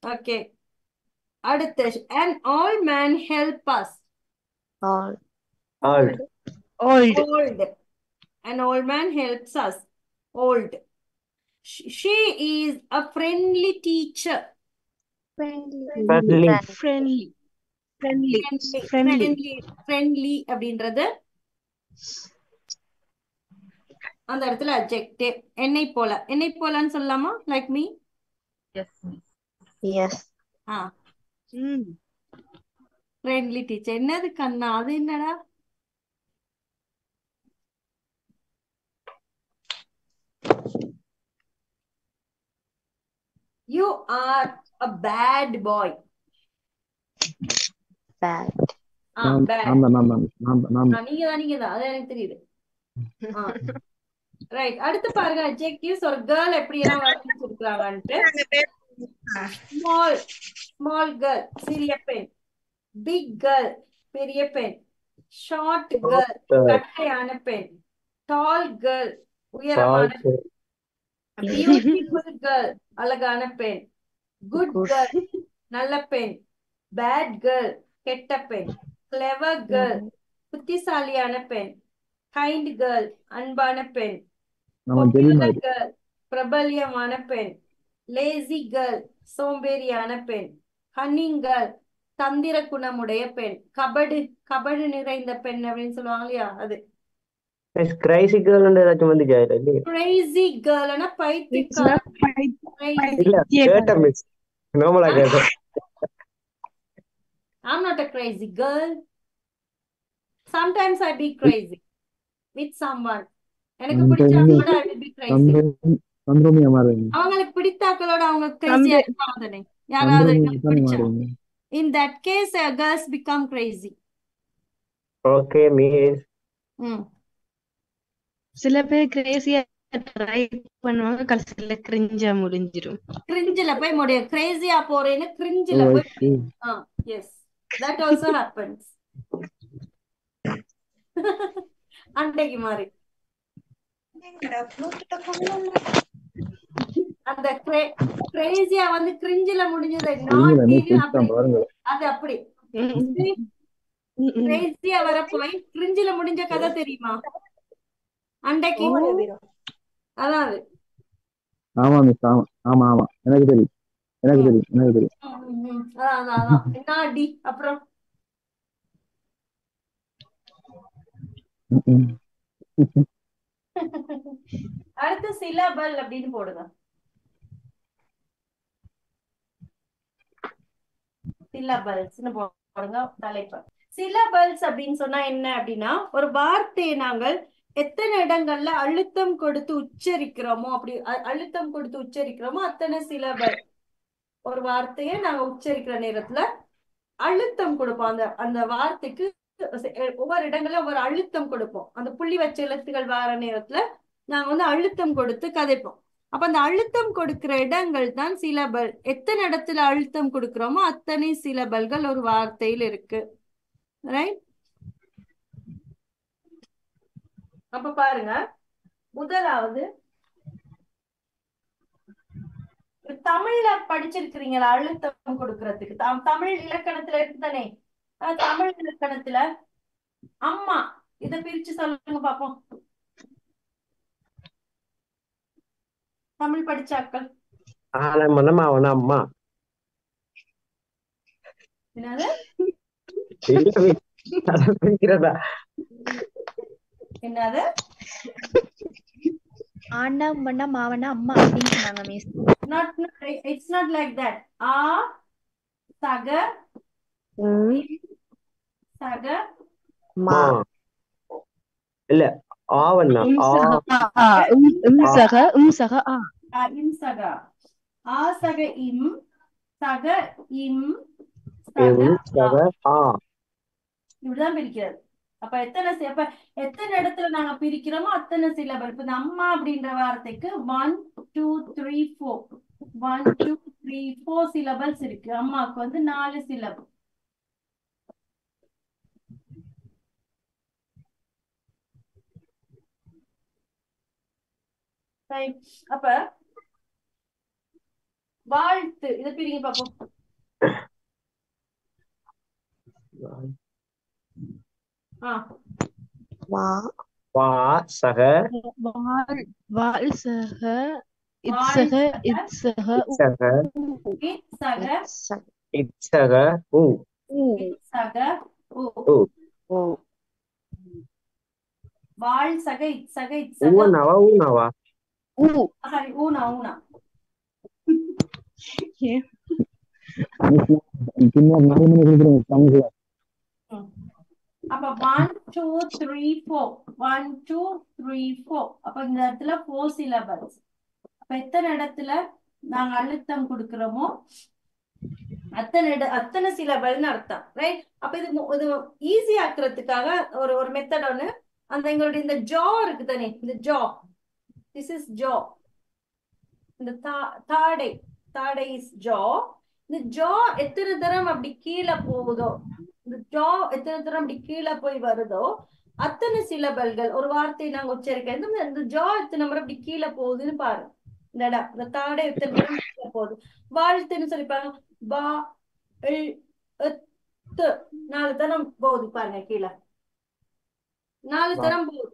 Okay. அடுத்து an old man help us. Old. An old man helps us. Old. She is a friendly teacher. Friendly அப்படின்றது அந்த இடத்துல அட்ஜெக்டிவ். என்னை போலன்னு சொல்லலாமா? Like me. Friendly teacher. என்னது கண்ணா? அது என்னடா? You are a bad boy. நீங்கதான் அது எனக்கு தெரியுது. ரைட். அடுத்து பாருங்க அட்ஜெக்டிவ்ஸ். ஒரு கேர்ள் எப்படி எல்லாம் வர்ணிச்சிருக்காங்கன்ட்டு. ஸ்மால் கேர்ள் சிறிய பெண், பிக் கேர்ள் பெரிய பெண், ஷார்ட் கேர்ள் கட்டையான பெண், டால் கேர்ள் உயரமான பெண், பியூட்டிஃபுல் கேர்ள் அழகான பெண், குட் கேர்ள் நல்ல பெண், பேட் கேர்ள் கெட்ட பெண், கிளவர் கேர்ள் புத்திசாலியான பெண், கைண்ட் கேர்ள் அன்பான பெண், பாப்புலர் கேர்ள் பிரபல்யமான பெண், லேசி கேர்ள் சோம்பேறியான பெண், கன்னிங் கேர்ள் தந்திர குணமுடைய பெண், கபடு நிறைந்த பெண் அப்படின்னு சொல்லுவாங்க இல்லையா அது. கிரைசி கேர்ள் ஏதாச்சும் வந்துச்சா? கிரேசி கேர்ள்னா பைத்தியக்கார. I'm not a crazy girl. Sometimes I be crazy with someone. எனக்கு பிடிச்சவங்களோட I will be crazy. அவங்களுக்கு பிடித்தாக்களோட அவங்க crazy ஆகுதானே யாராவது பிடிச்சா. In that case girls become crazy. Okay miss. சில பேர் கிரேசியா ட்ரை பண்ணுவாங்க, கடைசியில கிரிஞ்சா முடிஞ்சிரும். கிரிஞ்சில போய் முடியும். கிரேசியா போறேன்னு கிரிஞ்சில போய். Yes, that also happens. அன்னைக்கு மாதிரி அந்த கிரேசியா வந்து கிரிஞ்சில முடிஞ்சது. அது அப்படி கிரேசியா வர போய் கிரிஞ்சில முடிஞ்ச கதை தெரியுமா? அன்றைக்கு அதாவது எனக்கு தெரியும். என்னாடி அப்புறம் அடுத்து சிலபல் அப்படின்னு போடுங்க. சிலபல்ஸ்னு போடுங்க தலைப்பு. சிலபல்ஸ் அப்படின்னு சொன்னா என்ன அப்படின்னா, ஒரு வார்த்தையை நாங்கள் எத்தனை இடங்கள்ல அழுத்தம் கொடுத்து உச்சரிக்கிறோமோ அத்தனை சிலபல். ஒரு வார்த்தையை நாங்க உச்சரிக்கிற நேரத்துல அழுத்தம் கொடுப்போம். அந்த வார்த்தைக்கு ஒவ்வொரு இடங்கள்ல ஒவ்வொரு அழுத்தம் கொடுப்போம். அந்த புள்ளி வச்ச எழுத்துக்கள் வர நேரத்துல நாங்க வந்து அழுத்தம் கொடுத்து கதைப்போம். அப்ப அந்த அழுத்தம் கொடுக்கிற இடங்கள் தான் சிலபல். எத்தனை இடத்துல அழுத்தம் கொடுக்கிறோமோ அத்தனை சிலபல்கள் ஒரு வார்த்தையில் இருக்கு. ரைட்? அப்ப பாருங்க, முதலாவது தமிழ்ல படிச்சிருக்கிறீங்களா? அழுத்தம் கொடுக்கறதுக்கு தமிழ் இலக்கணத்துல இருக்குதானே? தமிழ் இலக்கணத்துல அம்மா இத பிரிச்சு சொல்லுங்க பாப்போம். தமிழ் படிச்சாக்கள் அம்மா என்னது என்னது ஆண்டாம் பண்ணா மாவனா அம்மா அப்படின்னு சொன்னாங்க miss. It's not like that. ஆ சக சக மா இல்ல ஆவண்ணா சக சக ஆ இம் சக ஆ சக இம் சக இம் சக ஆ இப்படிதான் பிரிக்கிறது. அப்ப எத்தனை இடத்துல நாங்க பிரிக்கிறோமோ அத்தனை சிலபல். இப்ப இந்த அம்மா அப்படின்ற வார்த்தைக்கு 1 2 3 4 1 2 3 4 சிலபல்ஸ் இருக்கு. அம்மாவுக்கு வந்து 4 சிலபல். அப்ப வாழ்த்து இதை பிரிங்க பாப்போம். வா சக வால் சக இத்சக இத்சக இத்சக ஊ இத்சக ஊ வால் சக இத்சக இத்சக ஊனவா ஊனவா ஊனா ஊனா அப்ப 1 2 3 4 1 2 3 4 அப்ப இந்த இடத்துல 4 சிலபல்ஸ். அப்ப எத்தனை இடத்துல நாங்க அழுத்தம் கொடுக்கிறோமோ அத்தனை சிலபல்னு அர்த்தம். ரைட்? அப்ப இது ஈஸி ஆக்குறதுக்காக ஒரு மெத்தட் ஒண்ணு. அந்த எங்களுடைய இந்த ஜா இருக்கு தானே, இந்த ஜா, திஸ் இஸ் ஜா. இந்த தாடை இஸ் ஜா. இந்த ஜா எத்தனை தரம் அப்படி கீழே போகுதோ, இந்த ஜா எத்தனை தரம் அப்படி கீழே போய் வருதோ அத்தனை சிலபல்கள். ஒரு வார்த்தையை நாங்க உச்சரிக்க இந்த ஜா எத்தனை முறை அப்படி கீழே போகுதுன்னு பாருங்க. இந்த தாடை எத்தனை தரம் கீழே போகுது. வாழ்த்துன்னு சொல்லிப்பாங்க. பா 4 தரம் போகுது பாருங்க கீழே, 4 தரம் போகுது.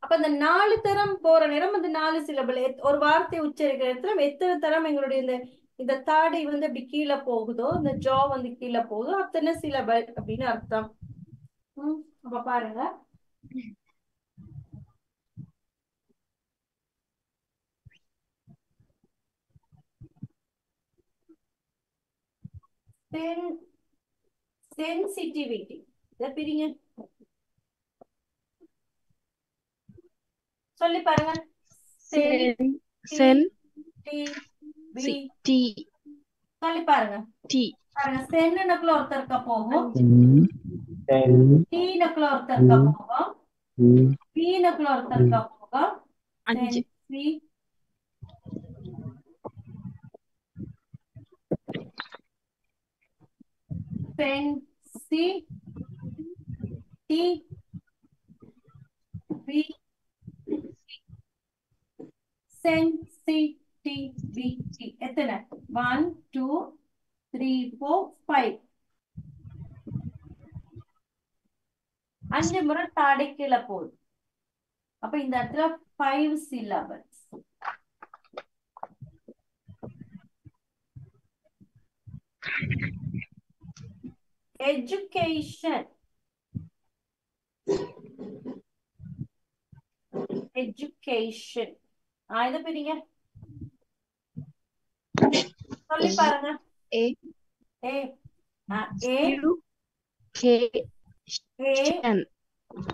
அப்ப அந்த 4 தரம் போற நேரம் அந்த 4 சிலபல். ஒரு வார்த்தை உச்சரிக்கிற இடத்துல எத்தனை தரம் எங்களுடைய இந்த தாடை வந்து அப்படி கீழே போகுதோ, இந்த ஜா வந்து கீழே போகுதோ அத்தனை சிலபல் அப்படின்னு அர்த்தம். அப்ப பாருங்க, சென்சிட்டிவிட்டி இத பிரிங்க சொல்லி பாருங்க. சொல்லி பாருங்க. பாருங்க, சென்னுக்குள்ள ஒருத்தருக்க போகும், டீனுக்குள்ள ஒருத்தருக்க போகும், பீனுக்குள்ள ஒருத்தருக்க போகும். சென்சிட்டிவிட்டி எத்தனை? 1 2 3 4 5. 5 முறை தாடை கீழே போகுது. அப்ப இந்த இடத்துல 5 சிலபல்ஸ். Education. Education. இத பிரிங்க சொல்லி பாருங்க. A A A K A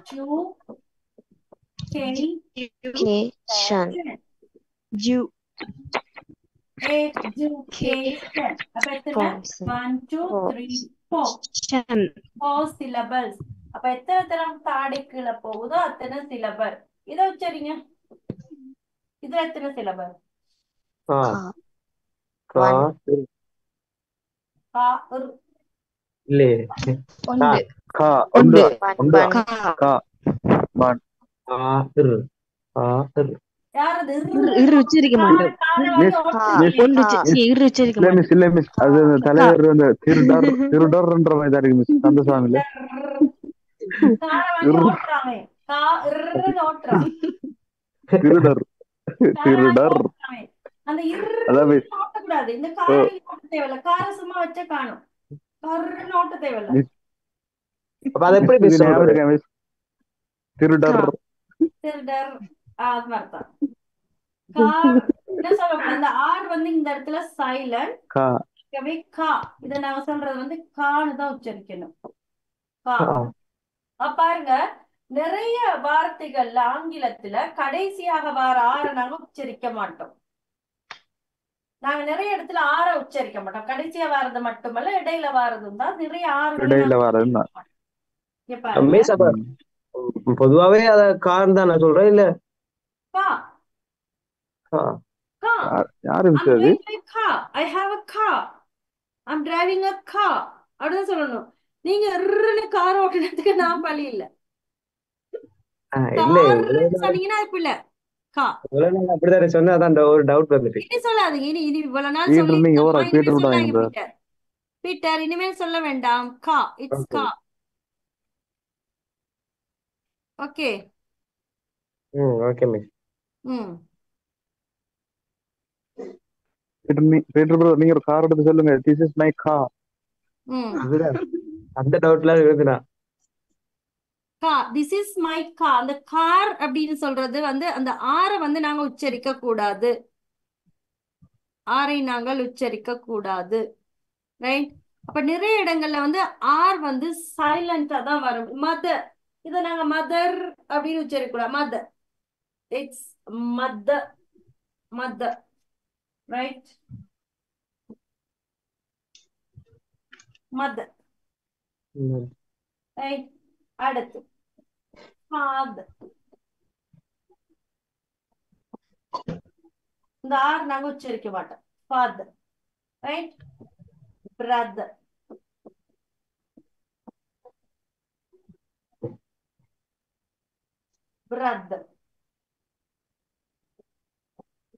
Q K Education. அப்ப எத்தனை? 1 2 3 4 4 syllables. அப்ப எத்தனை தரம் தாடை கீழே போகுதோ அத்தனை சிலபல். இத உச்சரிங்க. இதுல எத்தனை சிலபல்? ஆர் ஆர் யார் அது இரு உச்சரிக்க மாட்டோம். காரை வந்து மிஸ் ஓட்டுறீங்க மிஸ் இரு உச்சரிக்க இல்ல மிஸ் மாட்டோம். இல்ல மிஸ் அது அந்த தலைவர் அந்த திருடர்ன்ற மாதிரி தான் இருக்கு மிஸ் கந்தசாமில காரை வந்து ஓட்டுறாங்க ஓட்டுறான் திருடர் காரை வந்து திருடர் ஓட்டுறாங்க. அந்த அதான் மிஸ் ஓட்டக்கூடாது. இந்த காரை நீங்க ஓட்ட தேவையில்ல. காரை சும்மா வச்சா காணும். கருன்னு ஓட்ட தேவையில்ல. மிஸ் அப்ப அதை எப்படி மிஸ் மிஸ் இது ஞாபகம் சொல்றது? இருக்கா மிஸ் திருடர் திருடர் அது மாதிரிதான். கார் என்ன சொல்லக்கூடாது. இந்த ஆர் வந்து இந்த இடத்துல சைலண்ட் கா கா. இத நாங்க சொல்றது வந்து கான்னு தான் உச்சரிக்கணும். கா. பாருங்க, நிறைய வார்த்தைகள்ல ஆங்கிலத்துல கடைசியாக வார ஆற நாங்க உச்சரிக்க மாட்டோம். நாங்க நிறைய இடத்துல ஆற உச்சரிக்க மாட்டோம். கடைசியா வாரது மட்டுமல்ல, இடையில வாரதும் தான் நிறைய இடையில வரதுன்னா மிஸ் அப்ப பொதுவாவே அத கார் தான் நான் சொல்றேன். இல்ல கா கா. யாரு மிஸ் I'm அது driving a car. I have a car. I'm driving a car. அப்படின்னு சொல்லணும். நீங்க கார் ஓட்டுறதுக்கு நான் பழி இல்ல. இல்ல சொன்னீங்கன்னா இப்ப இல்ல கா. அப்படிதான் சொன்னா அதான் ஒரு டவுட் வந்துட்டு. இனி சொல்லாதீங்க. இனி இவ்வளவு நாள் சொல்லி பீட்டர் இனிமேல் சொல்ல வேண்டாம். கா. இட்ஸ் கா. Okay. Okay miss. Peter bro நீங்க ஒரு கார் எடுத்து சொல்லுங்க. This is my car. அந்த டவுட்ல இருக்குதா? This is my car. அந்த கார் அப்படின்னு சொல்றது வந்து அந்த ஆரை வந்து நாங்க உச்சரிக்க கூடாது. ஆரை நாங்கள் உச்சரிக்க கூடாது. ரைட். அப்ப நிறைய இடங்கள்ல வந்து ஆர் வந்து சைலண்டா தான் வரும். மதர் இத நாங்க மதர் அப்படின்னு உச்சரிக்க கூடாது. Mother it's mother mother. Right. Mother. Right. அடுத்து father. இந்த ஆர் நாங்க உச்சரிக்க மாட்டோம். father. ரைட். brother. brother.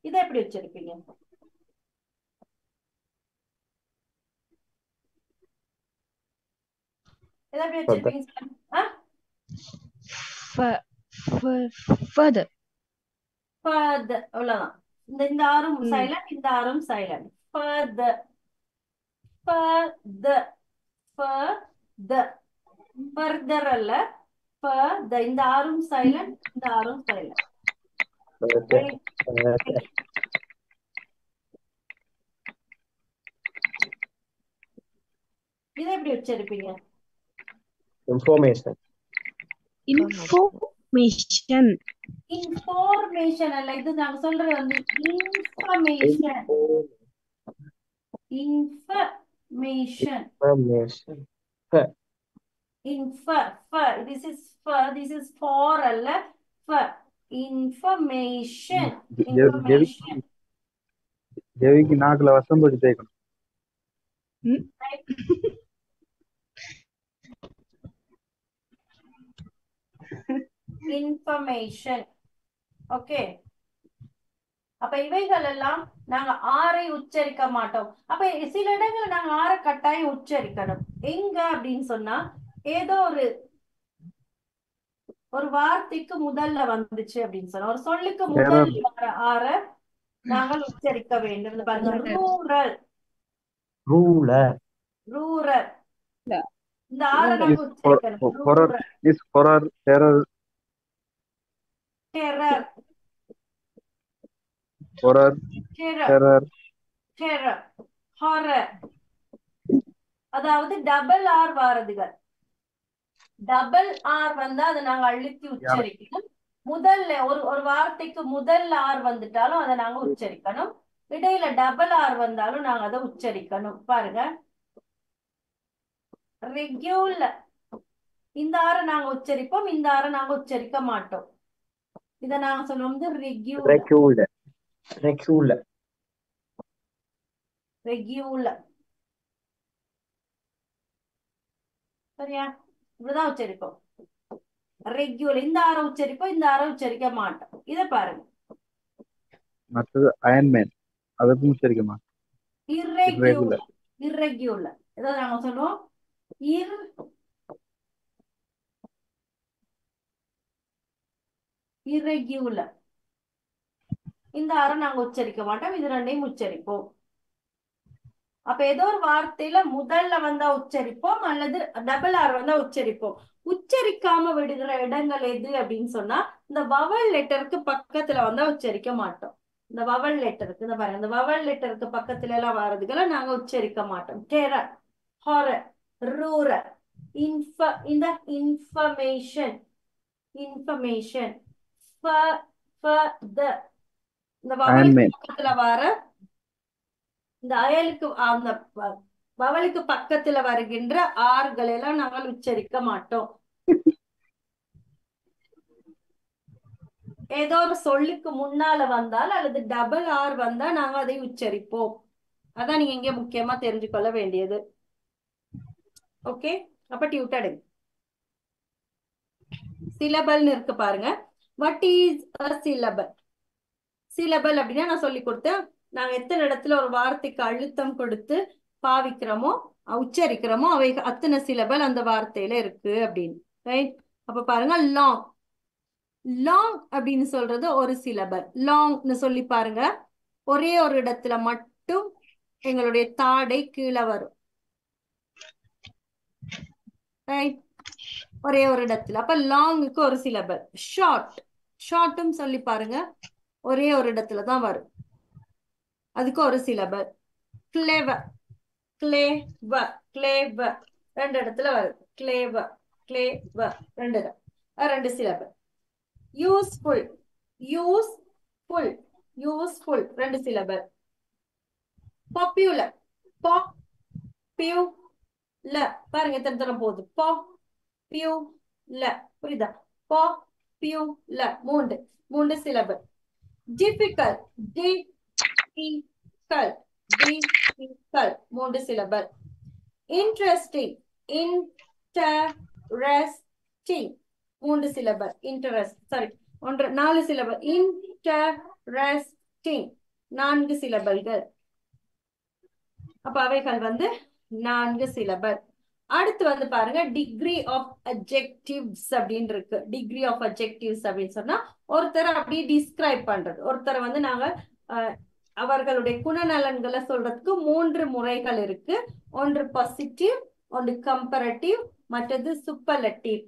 இதை எப்படி உச்சரிப்பீங்க? இதை எப்படி உச்சரிப்பீங்க? further. further. அவ்வளவுதான். இந்த ஆரும் சைலண்ட், இந்த ஆரும் silent. further. further. further. further அல்ல. further. இந்த ஆரும் சைலண்ட், இந்த ஆரும் சைலண்ட். இதை எப்படி உச்சரிப்பீங்க? இன்ஃபர்மேஷன். இன்ஃபர்மேஷன். இன்ஃபர்மேஷன் அல்ல. இது நாங்க சொல்றது வந்து information. Information. This is for அல்ல. இன்ஃபர்மேஷன். இன்ஃபர்மேஷன். ஜெவிக்கு நாக்குல வசம் போட்டு தேய்க்கணும். இன்ஃபர்மேஷன். ஓகே. அப்ப இவைகள் எல்லாம் நாங்க ஆரை உச்சரிக்க மாட்டோம். அப்ப சில இடங்கள்ல நாங்க ஆரை கட்டாயம் உச்சரிக்கணும். எங்க அப்படின்னு சொன்னா, ஏதோ ஒரு வார்த்தைக்கு முதல்ல வந்துச்சு அப்படின்னு சொன்னா, ஒரு சொல்லுக்கு முதல்ல வர ஆரை நாங்கள் உச்சரிக்க வேண்டும். பாருங்க, ரூரல். ரூலர். ரூரல். இந்த ஆரை நாங்க உச்சரிக்கணும். Rural. Terror. Terror. Horror. Terror. Terror. Horror. அதாவது டபுள் ஆர் வாரதுகள். டபுள் ஆர் வந்தா அதை நாங்க அழுத்தி உச்சரிக்கணும். முதல்ல ஒரு வார்த்தைக்கு முதல்ல ஆர் வந்துட்டாலும் அதை நாங்க உச்சரிக்கணும். இடையில டபுள் ஆர் வந்தாலும் நாங்க அதை உச்சரிக்கணும். பாருங்க, ரெகுலர். இந்த ஆரை நாங்க உச்சரிப்போம், இந்த ஆரை நாங்க உச்சரிக்க மாட்டோம். இத நாங்க சொல்லுவோம் ரெகுலர். ரெகுலர். ரெகுலர். சரியா? இப்படிதான் உச்சரிப்போம். ரெகுலர் இந்த ஆரை உச்சரிப்போம், இந்த ஆரை உச்சரிக்க மாட்டோம். இத பாருங்க. மற்றது அயன்மேன் அதுக்கும் உச்சரிக்குமா? இர்ரெகுலர். இர்ரெகுலர் ஏதாவது நாங்க சொல்லுவோம் இர்ரெகுலர். இந்த ஆரை நாங்க உச்சரிக்க மாட்டோம், இது ரெண்டையும் உச்சரிப்போம். அப்ப ஏதோ ஒரு வார்த்தையில முதல்ல வந்தா உச்சரிப்போம் அல்லது டபுள் ஆர் வந்தா உச்சரிப்போம். உச்சரிக்காம விடுகிற இடங்கள் எது அப்படின்னு சொன்னா இந்த வவல் லெட்டருக்கு பக்கத்துல வந்தா உச்சரிக்க மாட்டோம். இந்த வவல் லெட்டருக்கு இந்த பாருங்க, இந்த வவல் லெட்டருக்கு பக்கத்துல எல்லாம் வர்றதுகளை நாங்க உச்சரிக்க மாட்டோம். டெரர், ஹாரர், ரூரர், இந்த இன்ஃபர்மேஷன், இன்ஃபர்மேஷன், இந்த வவலுக்கு பக்கத்துல வர இந்த அயலுக்கு அந்த வவலுக்கு பக்கத்துல வருகின்ற ஆறுகள் எல்லாம் நாங்கள் உச்சரிக்க மாட்டோம். ஏதோ ஒரு சொல்லுக்கு முன்னால வந்தால் அல்லது டபுள் ஆர் வந்தா நாங்க அதை உச்சரிப்போம். அதான் நீங்க இங்க முக்கியமா தெரிஞ்சு கொள்ள வேண்டியது. ஓகே, அப்ப டியூட்டட் சிலபல்னு இருக்கு பாருங்க. What is a syllable? Syllable அப்படின்னா நான் சொல்லி கொடுத்தேன். நாங்க எத்தனை இடத்துல ஒரு வார்த்தைக்கு அழுத்தம் கொடுத்து பாவிக்கிறோமோ உச்சரிக்கிறோமோ அவை அத்தனை சிலபல் அந்த வார்த்தையில இருக்கு அப்படின்னு. ரைட்? அப்ப பாருங்க, லாங். லாங் அப்படின்னு சொல்றது ஒரு சிலபல். லாங்னு சொல்லி பாருங்க, ஒரே ஒரு இடத்துல மட்டும் எங்களுடைய தாடை கீழே வரும். ரைட்? ஒரே ஒரு இடத்துல. அப்ப லாங்குக்கு ஒரு சிலபல். ஷார்ட், ஷார்ட்டும் சொல்லி பாருங்க, ஒரே ஒரு இடத்துல தான் வரும், அதுக்கு ஒரு சிலபல். கிளேவர், கிளேவர், கிளேவர் ரெண்டு இடத்துல வரும். கிளேவர், கிளேவர் ரெண்டு சிலபல். யூஸ்ஃபுல், யூஸ்ஃபுல், யூஸ்ஃபுல் ரெண்டு சிலபல். பாப்புலர், பாப்புலர் பாருங்க எத்தனை தரம் போகுது. பாப்புலர், புரியுதா? பாப்புலர் மூன்று சிலபல். டிஃபிகல்ட், டிஃபிகல்ட், டிஃபிகல்ட் மூன்று சிலபல். இன்ட்ரெஸ்டிங், இன்டரெஸ்டிங் மூன்று சிலபல். இன்டரெஸ்ட் சாரி நாலு சிலபல். இன்டரெஸ்டிங் நான்கு சிலபல்கள். அப்ப அவைகள் வந்து நான்கு சிலபல். அடுத்து வந்து பாருங்க, டிகிரி ஆஃப் அட்ஜெக்டிவ்ஸ் அப்படின்னு இருக்கு. டிகிரி ஆஃப் அட்ஜெக்டிவ்ஸ் அப்படின்னு சொன்னா ஒருத்தரை அப்படியே டிஸ்கிரைப் பண்றது. ஒருத்தரை வந்து நாங்க அவர்களுடைய குணநலன்களை சொல்றதுக்கு மூன்று முறைகள் இருக்கு. ஒன்று பாசிட்டிவ், ஒன்று கம்பேரட்டிவ், மற்றது சூப்பர்லட்டிவ்.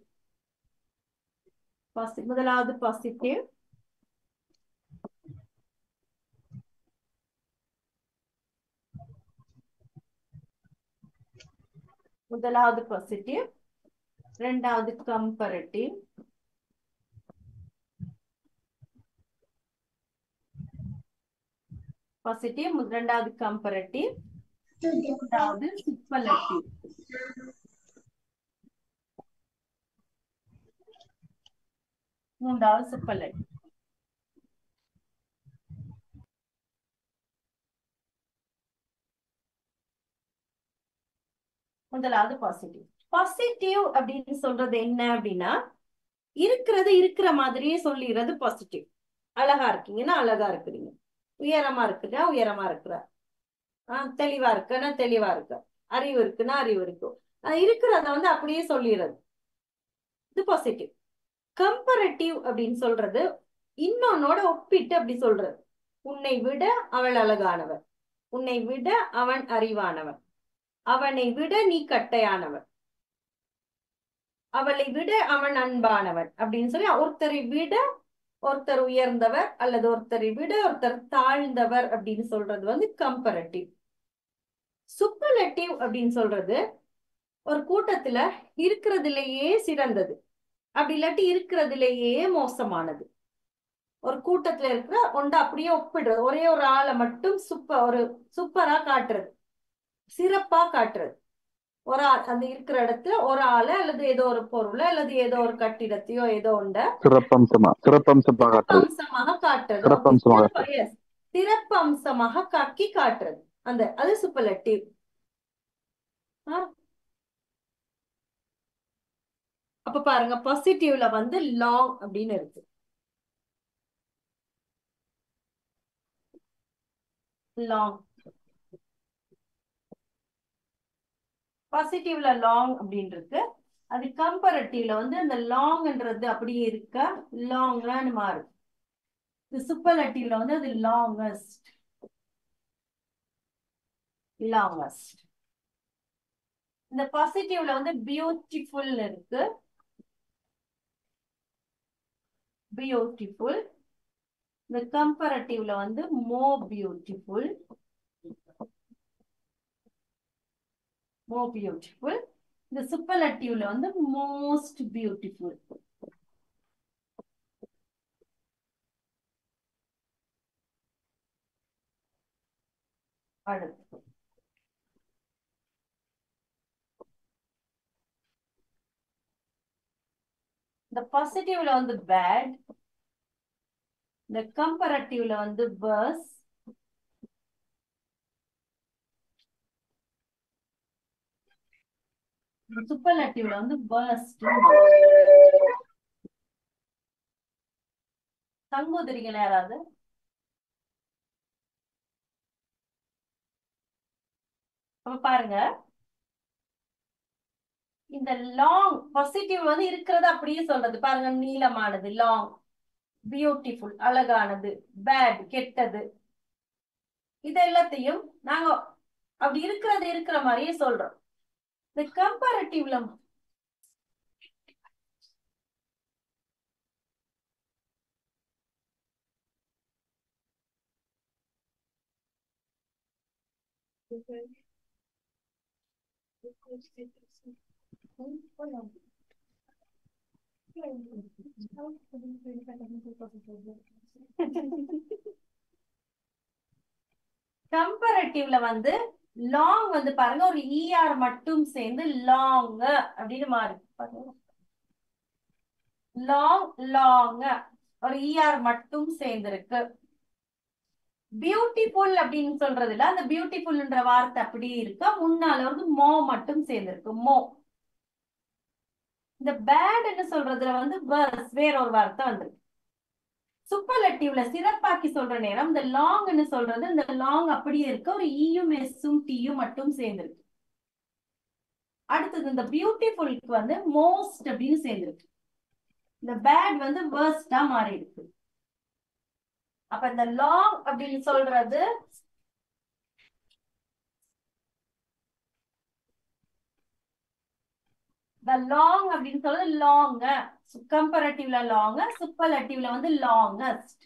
முதலாவது பாசிட்டிவ், முதலாவது பாசிட்டிவ், இரண்டாவது கம்பேரட்டிவ், பாசிட்டிவ், இரண்டாவது கம்பேரட்டிவ், மூன்றாவது சூப்பர்லட்டிவ். மூன்றாவது சூப்பர்லட்டிவ். முதலாவது பாசிட்டிவ். பாசிட்டிவ் அப்படின்னு சொல்றது என்ன அப்படின்னா, இருக்கிறது இருக்கிற மாதிரியே சொல்லிடுறது பாசிட்டிவ். அழகா இருக்கீங்கன்னா அழகா இருக்கிறீங்க, உயரமா இருக்குன்னா உயரமா இருக்கிற, தெளிவா இருக்குன்னா தெளிவா இருக்க, அறிவு இருக்குன்னா அறிவு இருக்கும், இருக்கிறத வந்து அப்படியே சொல்லிடுறது, இது பாசிட்டிவ். கம்பேரட்டிவ் அப்படின்னு சொல்றது இன்னொன்னோட ஒப்பிட்டு அப்படி சொல்றது. உன்னை விட அவள் அழகானவன், உன்னை விட அவன் அறிவானவன், அவனை விட நீ கட்டையானவன், அவளை விட அவன் அன்பானவன் அப்படின்னு சொல்லி ஒருத்தரை விட ஒருத்தர் உயர்ந்தவர் அல்லது ஒருத்தரை விட ஒருத்தர் தாழ்ந்தவர் அப்படின்னு சொல்றது வந்து கம்பேரட்டிவ். சூப்பர்லட்டிவ் அப்படின்னு சொல்றது ஒரு கூட்டத்துல இருக்கிறதுலயே சிறந்தது, அப்படி இல்லாட்டி இருக்கிறதுலயே மோசமானது. ஒரு கூட்டத்துல இருக்கிற ஒன்றை அப்படியே ஒப்பிடுறது, ஒரே ஒரு ஆளை மட்டும் ஒரு சூப்பரா காட்டுறது, சிறப்பா காட்டுறது. ஒரு அந்த இருக்கிற இடத்துல ஒரு ஆளை அல்லது ஏதோ ஒரு பொருளை அல்லது ஏதோ ஒரு கட்டிடத்தையோ ஏதோ ஒண்ட சிறப்பம்சமாக காட்டுறது, சிறப்பம்சமாக காக்கி காட்டுறது, அது சூப்பர்லட்டிவ். அப்ப பாருங்க பாசிட்டிவ்ல வந்து லாங் அப்படின்னு இருக்கு. லாங் பாசிட்டிவ்ல லாங் அப்படின்னு இருக்கு. அது கம்பேரட்டிவ்ல வந்து அந்த லாங்ன்றது அப்படியே இருக்கா லாங்னு மாறும். இது சூப்பர்லேட்டிவ்ல வந்து அது லாங்கஸ்ட். லாங்கஸ்ட். இந்த பாசிட்டிவ்ல வந்து பியூட்டிஃபுல் இருக்கு. பியூட்டிஃபுல். இந்த கம்பேரட்டிவ்ல வந்து மோர் பியூட்டிஃபுல். மோர் பியூட்டிஃபுல். இந்த சூப்பர்லேட்டிவ்ல வந்து மோஸ்ட் பியூட்டிஃபுல். அடுத்து இந்த பாசிட்டிவ்ல வந்து பேட். இந்த கம்பேரட்டிவ்ல வந்து worse. இந்த சூப்பர்லேட்டிவ்ல வந்து worst. சங்கோதரிகள் யாராவது? அப்ப பாருங்க இந்த லாங் பாசிட்டிவ் வந்து இருக்கிறது அப்படியே சொல்றது பாருங்க. நீளமானது லாங். பியூட்டிஃபுல் அழகானது. பேட் கெட்டது. இது எல்லாத்தையும் நாங்க அப்படி இருக்கிறது இருக்கிற மாதிரியே சொல்றோம். இந்த கம்பேரட்டிவ்ல கம்பேரட்டிவ்ல வந்து லாங் வந்து பாருங்க ஒரு ER மட்டும் சேர்ந்து லாங் அப்படின்னு மாறுது. லாங் லாங் ஒரு ER மட்டும் சேர்ந்திருக்கு. பியூட்டிஃபுல் அப்படின்னு சொல்றதுல அந்த பியூட்டிஃபுல்ன்ற வார்த்தை அப்படி இருக்கு. முன்னால வந்து மோ மட்டும் சேர்ந்திருக்கு. மோ. இந்த பேட்னு சொல்றதுல வந்து வேற ஒரு வார்த்தை வந்திருக்கு. சூப்பர்லேட்டிவ்ல சிறப்பாக்கி சொல்ற நேரம் இந்த லாங்னு சொல்றது இந்த லாங் அப்படியே இருக்கு. ஒரு ஈயும் எஸ்ஸும் டீயும் மட்டும் சேர்ந்திருக்கு. அடுத்தது இந்த பியூட்டிஃபுல்க்கு வந்து மோஸ்ட் அப்படின்னு சேர்ந்திருக்கு. இந்த பேட் வந்து வேர்ஸ்டா மாறி இருக்கு. அப்ப இந்த லாங் அப்படின்னு சொல்றது லாங் அப்படின்னு சொல்றது லாங். கம்பேரட்டிவ்ல லாங். சூப்பர்லேட்டிவ்ல வந்து லாங்கஸ்ட்.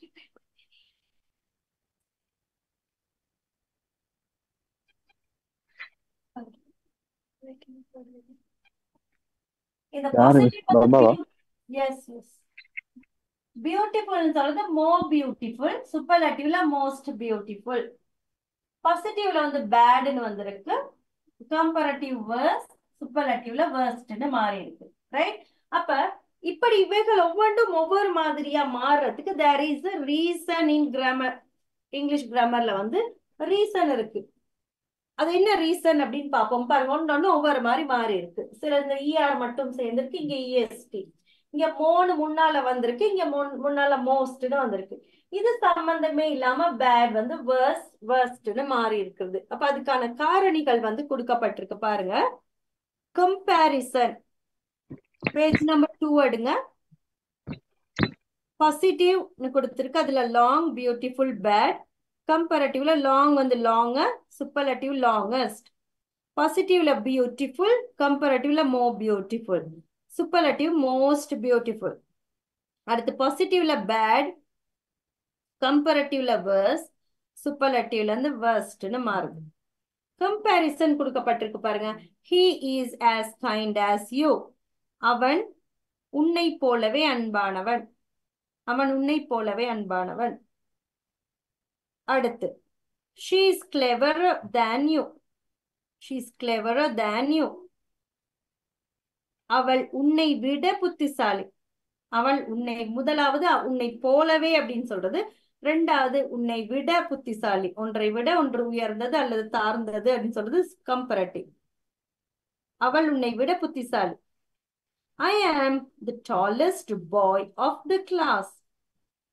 இந்த பாசிட்டிவ் வந்து எஸ் எஸ் பியூட்டிஃபுல் சொல்றது மோர் பியூட்டிஃபுல். சூப்பர்லேட்டிவ்ல மோஸ்ட் பியூட்டிஃபுல். பாசிட்டிவ்ல வந்து பேட்னு வந்திருக்கு. Comparative verse. சூப்பர்லேட்டிவ்ல வேர்ஸ்ட்னு மாறி இருக்கு. ரைட். அப்ப இப்படி இவைகள் ஒவ்வொன்றும் ஒவ்வொரு மாதிரியா மாறுறதுக்கு there is a reason in grammar. English கிராமர்ல வந்து ரீசன் இருக்கு. அது என்ன ரீசன் அப்படின்னு பார்ப்போம். பாருங்க ஒன்னொன்னு ஒவ்வொரு மாதிரி மாறி இருக்கு. சில இந்த ER மட்டும் சேர்ந்திருக்கு. இங்க EST. இங்க மோனு முன்னால வந்திருக்கு. இங்க முன்னால மோஸ்ட்னு வந்திருக்கு. இது சம்பந்தமே இல்லாம பேட் வந்து வேர்ஸ்ட்னு மாறி இருக்குது. அப்ப அதுக்கான காரணிகள் வந்து கொடுக்கப்பட்டிருக்கு பாருங்க. கம்பேரிசன் பேஜ் நம்பர் 2 எடுங்க. பாசிட்டிவ்னு கொடுத்திருக்கு. அதுல லாங் பியூட்டிஃபுல் பேட். கம்பேரட்டிவ்ல லாங் வந்து லாங். Superlative longest. பாசிட்டிவ்ல பியூட்டிஃபுல். கம்பேரட்டிவ்ல more beautiful. Superlative most beautiful. அடுத்து பாசிட்டிவ்ல பேட். கம்பேரட்டிவ்ல வேர்ஸ். சூப்பர்லேட்டிவ்ல இருந்து வேர்ஸ்ட்னு மாறுது. கம்பேரிசன் கொடுக்கப்பட்டிருக்கு பாருங்க. he is as kind as you. அவன் உன்னை போலவே அன்பானவன். அவன் உன்னை போலவே அன்பானவன். அடுத்து she is cleverer than you. she is cleverer than you. அவள் உன்னை விட புத்திசாலி. அவள் உன்னை முதலாவது உன்னை போலவே அப்படின்னு சொல்றது. ரெண்டாவது உன்னை விட புத்திசாலி. ஒன்றை விட ஒன்று உயர்ந்தது அல்லது தாழ்ந்தது அப்படின்னு சொல்றது கம்பேரட்டிவ். அவள் உன்னை விட புத்திசாலி. I am the tallest boy of the class.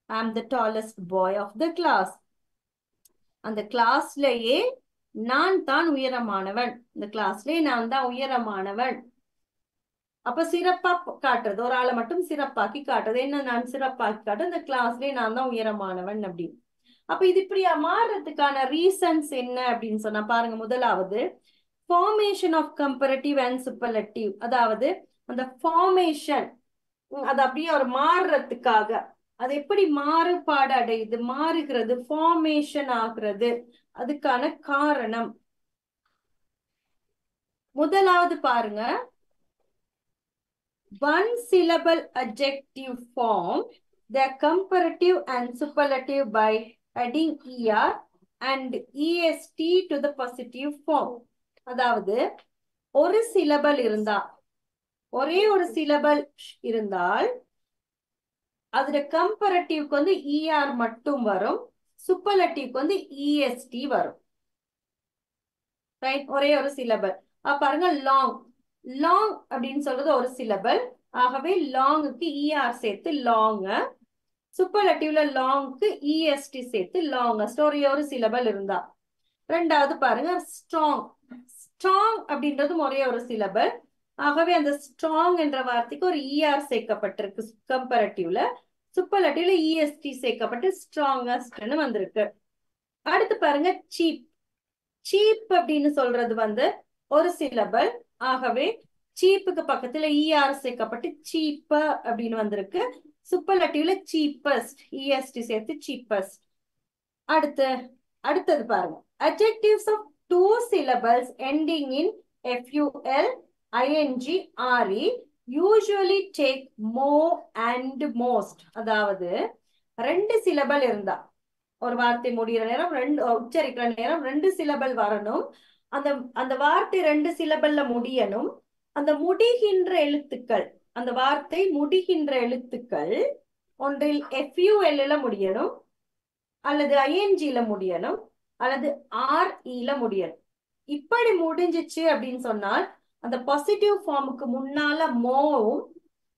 I am the tallest boy of the class. அந்த கிளாஸ்லயே நான் தான் உயரமானவன். இந்த கிளாஸ்லயே நான் தான் உயரமானவன். அப்ப சிறப்பா காட்டுறது, ஒரு ஆளை மட்டும் சிறப்பாக்கி காட்டுறது. என்ன நான் சிறப்பாக்கி காட்டுறது, இந்த கிளாஸ்லயே நான் தான் உயரமானவன் அப்படின்னு. அப்ப இது இப்படியா மாறுறதுக்கான ரீசன்ஸ் என்ன அப்படின்னு சொன்னா பாருங்க. முதலாவது formation of comparative and superlative. அதாவது அந்த ஃபார்மேஷன் அது அப்படியே ஒரு மாறுறதுக்காக, அது எப்படி மாறுபாடு அடையுது, மாறுகிறது, ஃபார்மேஷன் ஆகுறது, அதுக்கான காரணம். முதலாவது பாருங்க, one syllable adjective form their comparative and superlative by adding er and est to the positive form. அதாவது ஒரு சிலபல் இருந்தா, ஒரே ஒரு சிலபல் இருந்தால் அதுல கம்பேரிட்டிவ்க்கு வந்து er மட்டும் வரும், சூப்பர்லேட்டிவ்க்கு வந்து est வரும். ரைட், ஒரே ஒரு சிலபல். பாருங்க, லாங். லாங் அப்படின்னு சொல்றது ஒரு சிலபல். ஆகவே லாங்குக்கு er சேர்த்து லாங், சூப்பர்லேட்டிவ்ல லாங்க்கு est சேர்த்து லாங்கஸ்ட், ஒரே ஒரு சிலபல் இருந்தா. ரெண்டாவது பாருங்க, ஸ்ட்ராங். ஸ்ட்ராங் அப்படின்றதும் ஒரே ஒரு சிலபல். ஆகவே அந்த ஸ்ட்ராங் என்ற வார்த்தைக்கு ஒரு er சேர்க்கப்பட்டிருக்கு கம்பேரிட்டிவ்ல, சூப்பர்லேட்டிவ்ல est சேர்க்கப்பட்டு ஸ்ட்ராங்கஸ்ட்னு வந்திருக்கு. அடுத்து பாருங்க, சீப். சீப் அப்படின்னு சொல்றது வந்து ஒரு சிலபல். ஆகவே சீப்புக்கு பக்கத்துல er சேர்க்கப்பட்டு சீப்ப அப்படின்னு வந்திருக்கு. சூப்பர்லேட்டிவ்ல சீப்பஸ்ட், est சேர்த்து சீப்பஸ்ட். அடுத்தது பாருங்க, adjectives of two syllables ending in ful, ing, re usually take more and most. அதாவது ரெண்டு சிலபல் இருந்தா, ஒரு வார்த்தை முடிகிற நேரம் ரெண்டு, உச்சரிக்கிற நேரம் ரெண்டு சிலபல் வரணும். அந்த வார்த்தை ரெண்டு சிலபல்ல முடியணும். அந்த முடிகின்ற எழுத்துக்கள், அந்த வார்த்தை முடிகின்ற எழுத்துக்கள் ஒன்றில் FUL முடியணும், அல்லது ING முடியணும், அல்லது RE முடியணும். இப்படி முடிஞ்சிச்சு அப்படின்னு சொன்னால் அந்த பாசிட்டிவ் ஃபார்முக்கு முன்னால மோவும்,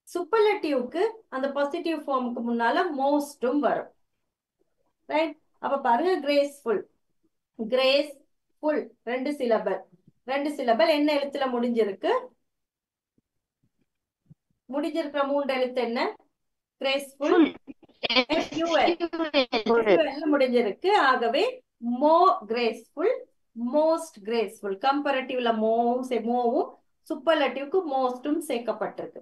சூப்பர்லேட்டிவ்க்கு அந்த பாசிட்டிவ் ஃபார்முக்கு முன்னால மோஸ்டும் வரும். ரைட், அப்ப பாருங்க, கிரேஸ்ஃபுல். கிரேஸ்ஃபுல் ரெண்டு சிலபல். ரெண்டு சிலபல் என்ன எழுத்துல முடிஞ்சிருக்கு? முடிஞ்சிருக்கிற மூன்று எழுத்து என்ன? கிரேஸ்ஃபுல், FUL முடிஞ்சிருக்கு. ஆகவே மோ கிரேஸ்ஃபுல், மோஸ்ட் கிரேஸ்ஃபுல். கம்பேரிட்டிவ்ல மோவும் சூப்பர்லேட்டிவ்க்கு மோஸ்டும் சேர்க்கப்பட்டிருக்கு.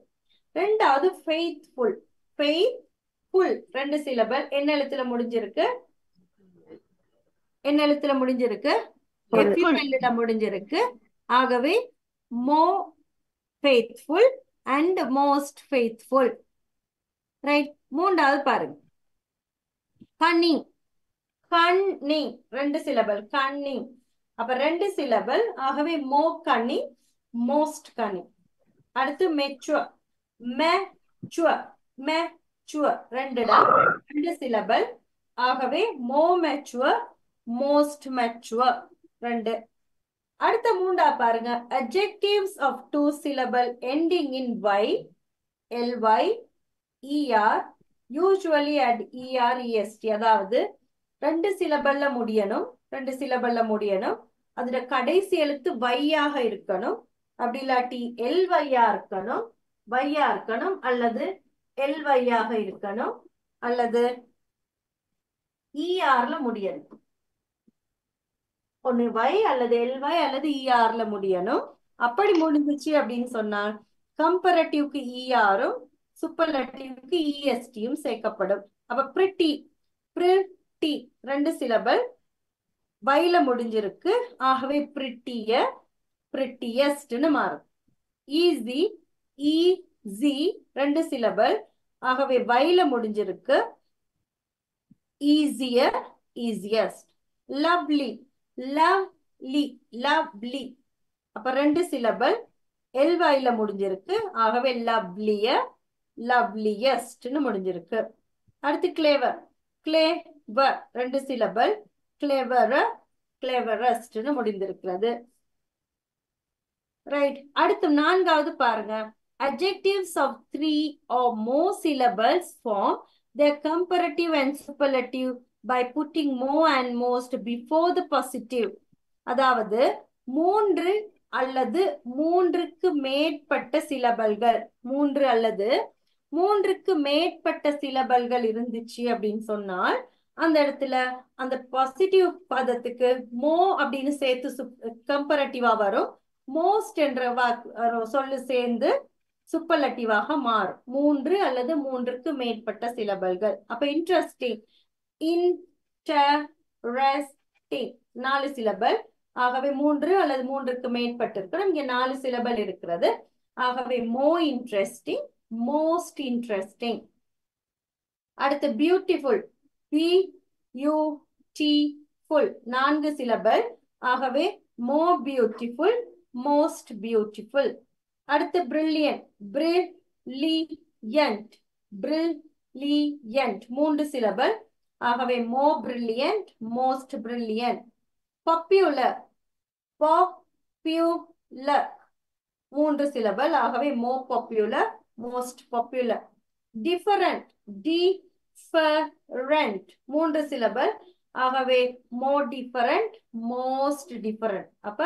ரெண்டாவது ஃபெய்த்ஃபுல். ஃபெய்த்ஃபுல் ரெண்டு சிலபல். என்ன எழுத்துல முடிஞ்சிருக்கு? என்ன எழுத்துல முடிஞ்சிருக்கு? FUL முடிஞ்சிருக்கு. ஆகவே மோ faithful and most faithful. Right. மூன்றாவது பாருங்க, கன்னிங். கன்னிங் ரெண்டு சிலபல். கன்னிங் அப்ப ரெண்டு சிலபல். ஆகவே மோ கன்னிங், மோஸ்ட் கன்னிங். அடுத்து மெச்சுவர். மெச்சுவர், மெச்சுவர் ரெண்டு சிலபல். ஆகவே மோ மெச்சுவர், மோஸ்ட் மெச்சுவர் ரெண்டு. அடுத்த மூண்டா பாருங்க, adjectives of two syllable ending in y, ly, er usually add er, est. அதாவது ரெண்டு சிலபல்ல முடியணும், ரெண்டு சிலபல்ல முடியணும். அதுல கடைசி எழுத்து வையாக இருக்கணும், அப்படி இல்லாட்டி எல்வையா இருக்கணும், வையா இருக்கணும், அல்லது எல்வையாக இருக்கணும், அல்லது ERல முடியணும். ஒன்னு வை அல்லது எல்வை அல்லது ERல முடியணும். அப்படி முடிஞ்சிச்சு அப்படின்னு சொன்னா கம்பேரிட்டிவ்க்கு ERம் சூப்பர்லேட்டிவ்க்கு ESTயும் சேர்க்கப்படும். அப்ப பிரிட்டி, பிரிட்டி ரெண்டு சிலபல், வைல முடிஞ்சிருக்கு. ஆகவே பிரிட்டிய, பிரிட்டியஸ்ட்னு மாறும். ஈஸி, ஈஸி ரெண்டு சிலபல். ஆகவே வைல முடிஞ்சிருக்கு. Easier, easiest. Lovely, lovely, lovely அப்ப ரெண்டு சிலபல், எல்வைல முடிஞ்சிருக்கு. ஆகவே லவ்லியர், லவ்லியஸ்ட்னு முடிஞ்சிருக்கு. அடுத்து கிளேவர். கிளேவர் ரெண்டு சிலபல், கிளேவர், கிளேவரஸ்ட்னு முடிந்திருக்கிறது. ரைட். அடுத்து நான்காவது பாருங்க, adjectives of 3 or more syllables form their comparative and superlative by putting more and most before the positive. அதாவது 3 அல்லது 3க்கு மேற்பட்ட சிலபல்கள் 3 அல்லது 3க்கு மேற்பட்ட சிலபல்கள் இருந்துச்சு அப்படின்னு சொன்னால் அந்த இடத்துல அந்த பாசிட்டிவ் பதத்துக்கு மோ அப்படின்னு சேர்த்து கம்பேரட்டிவா வரும். மோஸ்ட் என்ற சொல்லு சேர்ந்து சூப்பர்லட்டிவாக மாறும். 3 அல்லது 3க்கு மேற்பட்ட சிலபல்கள். அப்ப இன்ட்ரெஸ்டிங், இன்டரஸ்டிங் 4 சிலபல். ஆகவே 3 அல்லது 3க்கு மேற்பட்டு இருக்கிறோம். இங்க 4 சிலபல் இருக்கிறது. ஆகவே மோர் இன்ட்ரெஸ்டிங், மோஸ்ட் இன்ட்ரெஸ்டிங். அடுத்து பியூட்டிஃபுல், பியூட்டிஃபுல் 4 சிலபல். ஆகவே மோர் பியூட்டிஃபுல், மோஸ்ட் பியூட்டிஃபுல். அடுத்து பிரில்லியன்ட், பிரில்லியன்ட், பிரில்லியன்ட் 3 சிலபல். ஆகவே more brilliant, most brilliant. Popular, popular 3 syllable. ஆகவே more popular, most popular. Different, different 3 syllable. ஆகவே மோர் டிஃபரண்ட், மோஸ்ட் டிஃபரண்ட். அப்ப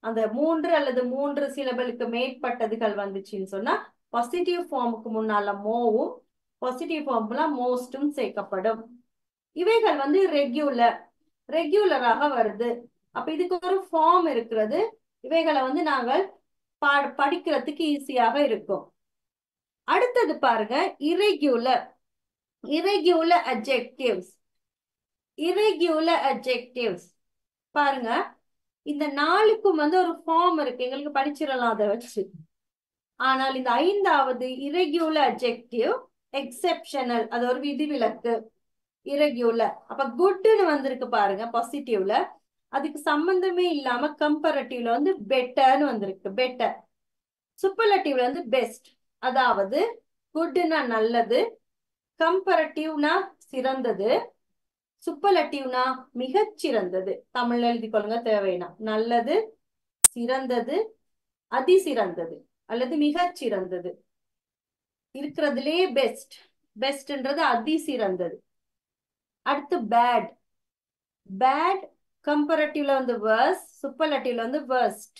அந்த 3 அல்லது 3 சிலபலுக்கு மேற்பட்டதுகள் வந்துச்சுன்னு சொன்னா பாசிட்டிவ் ஃபார்முக்கு முன்னால மோவும் பாசிட்டிவ் ஃபார்முலா மோஸ்டும் சேர்க்கப்படும். இவைகள் வந்து ரெகுலர், ரெகுலராக வருது. அப்ப இதுக்கு ஒரு ஃபார்ம் இருக்கிறது. இவைகளை வந்து நாங்கள் படிக்கிறதுக்கு ஈஸியாக இருக்கும். அடுத்தது பாருங்க, irregular, irregular adjectives, irregular adjectives. பாருங்க, இந்த 4க்கும் வந்து ஒரு ஃபார்ம் இருக்கு, எங்களுக்கு படிச்சிடலாம் அதை வச்சு. ஆனால் இந்த 5வது irregular adjective exceptional, அது ஒரு விதிவிலக்கு. irregular. அப்ப குட்னு வந்திருக்கு பாருங்க பாசிட்டிவ்ல, அதுக்கு சம்பந்தமே இல்லாம கம்பேரட்டிவ்ல வந்து பெட்டர்னு வந்திருக்கு, பெட்டர். சூப்பர்லேட்டிவ்ல வந்து பெஸ்ட். அதாவது குட்னா நல்லது, கம்பேரட்டிவ்னா சிறந்தது, சூப்பர்லேட்டிவ்னா மிகச்சிறந்தது. தமிழ்ல எழுதி கொள்ளுங்க தேவைன்னா. நல்லது, சிறந்தது, அதிசிறந்தது அல்லது மிகச்சிறந்தது. இருக்கிறதுலே பெஸ்ட், பெஸ்ட்ன்றது அதிசிறந்தது. அடுத்து பேட், பேட் கம்பேரட்டிவ்ல வந்து worst, சூப்பர்லேட்டிவ்ல வந்து worst.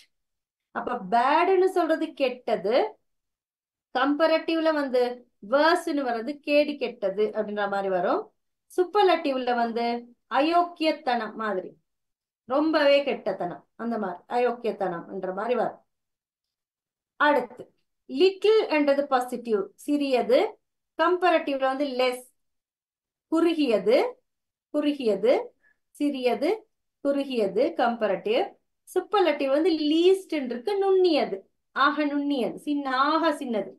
அப்ப பேட்னு சொல்றது கெட்டது, கம்பேரட்டிவ்ல வந்து worstனு வர்றது கேடு கெட்டது அப்படின்ற மாதிரி வரும். சூப்பர்லேட்டிவ்ல வந்து அயோக்கியத்தனம் மாதிரி, ரொம்பவே கெட்டத்தனம், அந்த மாதிரி அயோக்கியத்தனம் என்ற மாதிரி வரும். அடுத்து லிட்டில் என்றது பாசிட்டிவ், சிறியது. கம்பேரட்டிவ்ல வந்து லெஸ், குறுகியது, குறுகியது, சிறியது, குறுகியது கம்பேரட்டிவ். சூப்பர்லேட்டிவ் வந்து லீஸ்ட் இருக்கு, நுண்ணியது, ஆக நுண்ணியது, சின்ன, ஆக சின்னது.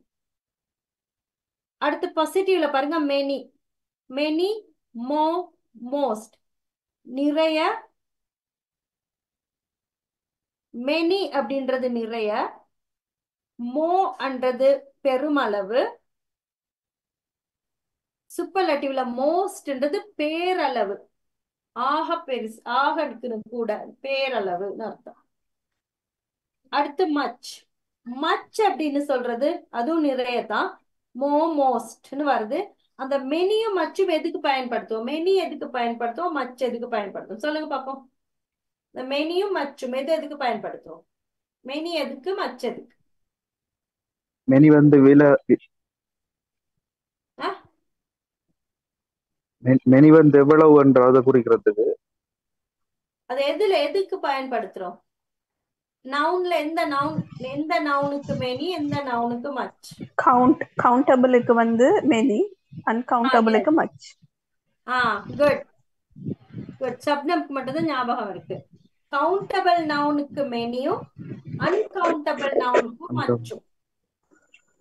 அடுத்து பாசிட்டிவ்ல பாருங்க மெனி, மெனி, மோ, மோஸ்ட் நிறைய. மெனி அப்படின்றது நிறைய, மோ என்றது பெருமளவு. சூப்பர்லேட்டிவ்ல மோஸ்ட்ன்றது பேரளவு, ஆக பெருசு, ஆக கூட, பேரளவுன்னு அர்த்தம். அடுத்து மச், மச் அப்படின்னு சொல்றது அதுவும் நிறைய தான், மோ, மோஸ்ட்னு வருது. அந்த மெனியும் மச்சும் எதுக்கு பயன்படுத்துவோம்? மெனி எதுக்கு பயன்படுத்துவோம், மச் எதுக்கு பயன்படுத்துவோம்? சொல்லுங்க பாப்போம். இந்த மெனியும் மச்சும் எதுக்கு பயன்படுத்துவோம்? மெனி எதுக்கு, மச் எதுக்கு? மெனி வந்து விலை, மெனி வந்து எவ்வளவு என்றதை குறிக்கிறதுக்கு. அது எதுக்கு பயன்படுத்துறோம்? நவுன்ல எந்த நவுன், எந்த நவுனுக்கு மெனி, எந்த நவுனுக்கு மச்? கவுண்டபிளுக்கு வந்து மெனி, அன்கவுண்டபிளுக்கு மச். Good good. சப்னம்க்கு மட்டும் தான் ஞாபகம் இருக்கு. கவுண்டபிள் நவுனுக்கு மெனியும், அன்கவுண்டபிள் நவுனுக்கும் மச்சும்.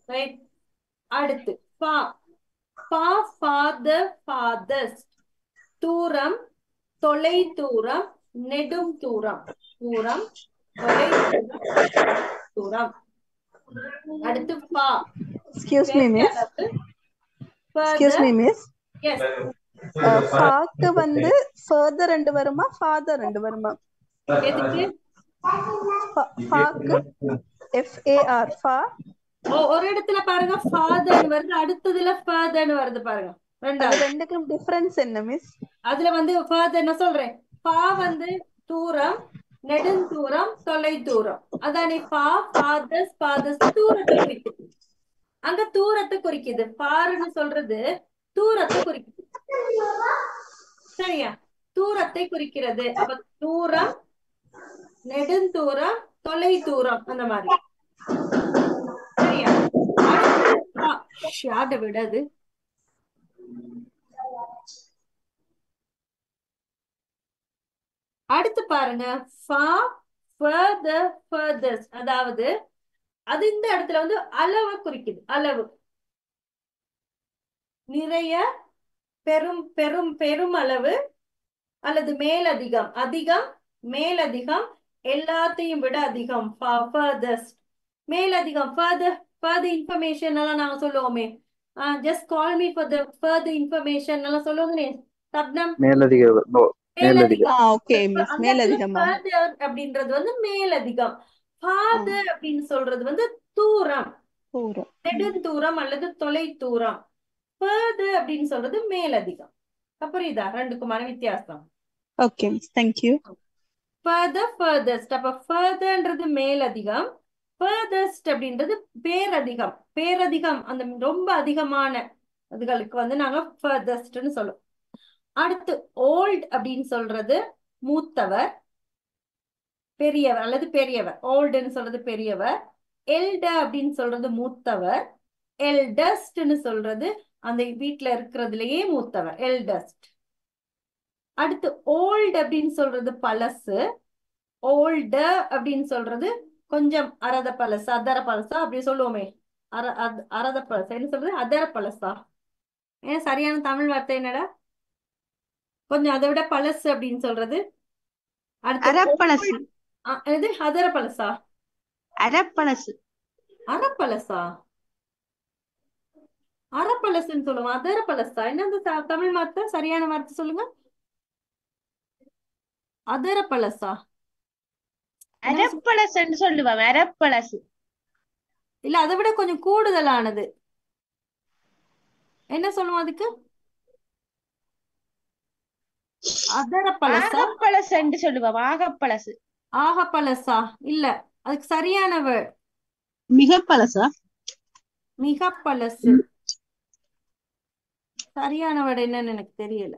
ரைட். அடுத்து ஃபா, ஃபா, ஃபாதர், ஃபாதர்ஸ். தூரம், தொலை தூரம், நெடும் தூரம். தூரம், தொலை தூரம், தூரம். அடுத்து far, excuse me miss, excuse me miss, yes. ஃபாக்கு வந்து ஃபர்தர் ரெண்டு வருமா, ஃபாதர் ரெண்டு வருமா? எதுக்கு? ஃபாக்கு FAR, ஃபா, ஒரு இடத்துல பாருங்க ஃபாதர்னு வருது, அடுத்ததுல ஃபர்தர்னு வருது பாருங்க. அது ரெண்டாவது ரெண்டுக்கும் டிஃபரன்ஸ் என்ன மிஸ்? அதுல வந்து ஃபர்தர் நான் சொல்றேன். ஃபா வந்து தூரம், நெடுந்தூரம், தொலை தூரம். அதானே ஃபா, ஃபாதர்ஸ், ஃபாதர்ஸ் தூரத்தை குறிக்குது. அங்க தூரத்தை குறிக்குது. ஃபார்னு சொல்றது தூரத்தை குறிக்குது. சரியா? தூரத்தை குறிக்கிறது. அப்ப தூரம், நெடுந்தூரம், தொலை தூரம் அந்த மாதிரி. சரியா? அடுத்து விடாது. அடுத்து பாருங்க far, further, furthest. அதாவது அது இந்த இடத்துல வந்து அளவை குறிக்குது. அளவு நிறைய, பெரும் பெரும் பெரும் அளவு அல்லது மேலதிகம். அதிகம், மேலதிகம், எல்லாத்தையும் விட அதிகம். furthest மேலதிகம். further information எல்லாம் நாங்க சொல்லுவோமே. just call me for the further information எல்லாம் சொல்லுவோமே. சப்னம் மேலதிக மேலதிகம். ஓகே மிஸ், அந்த மேலதிகமா? further அப்படின்றது வந்து மேலதிகம். farther அப்படின்னு சொல்றது வந்து தூரம், தூரம். நெடுந்தூரம் அல்லது தொலை தூரம். further அப்படின்னு சொல்றது மேலதிகம். புரியுதா ரெண்டுக்குமான வித்தியாசம்? Okay miss, thank you. further, furthest. அப்ப furtherன்றது மேலதிகம், furthest அப்படின்றது பேரதிகம். பேரதிகம் அந்த ரொம்ப அதிகமான அதுகளுக்கு வந்து நாங்க furthestன்னு சொல்லுவோம். அடுத்து ஓல்ட் அப்படின்னு சொல்றது மூத்தவர், பெரியவர் அல்லது பெரியவர். ஓல்டுன்னு சொல்றது பெரியவர். எல்டர் அப்படின்னு சொல்றது மூத்தவர். எல்டஸ்ட்னு சொல்றது அந்த வீட்டுல இருக்கிறதுலயே மூத்தவர், எல்டஸ்ட். அடுத்து ஓல்டு அப்படின்னு சொல்றது பழசு. ஓல்டர் அப்படின்னு சொல்றது கொஞ்சம் அரத பழசு, அதர பழசா அப்படி சொல்லுவோமே. அரத பழசா என்ன சொல்றது? அதர பழசா? ஏன் சரியான தமிழ் வார்த்தை என்னடா? கொஞ்சம் அதை விட பழசு அப்படின்னு சொல்றது. அரப்பழசு. இது அதர பழசா? அரப்பழசு. அரப்பழசா? அரப்பழசுன்னு சொல்லுவோம். அதர பழசா? என்ன அந்த தமிழ் வார்த்தை? சரியான வார்த்தை சொல்லுங்க. அதர பழசா? அரப்பழசுன்னு சொல்லுவாங்க. அரப்பழசு இல்ல, அதை விட கொஞ்சம் கூடுதலானது என்ன சொல்லுவோம் அதுக்கு? அதரப்பழசா? ஆகப்பழசுன்னு சொல்லுவாங்க. ஆகப்பழசு. ஆகப்பழசா? இல்ல, அதுக்கு சரியான வேர்ட் மிகப்பழசா? மிகப்பழசு. சரியான வேர்டு என்னன்னு எனக்கு தெரியல.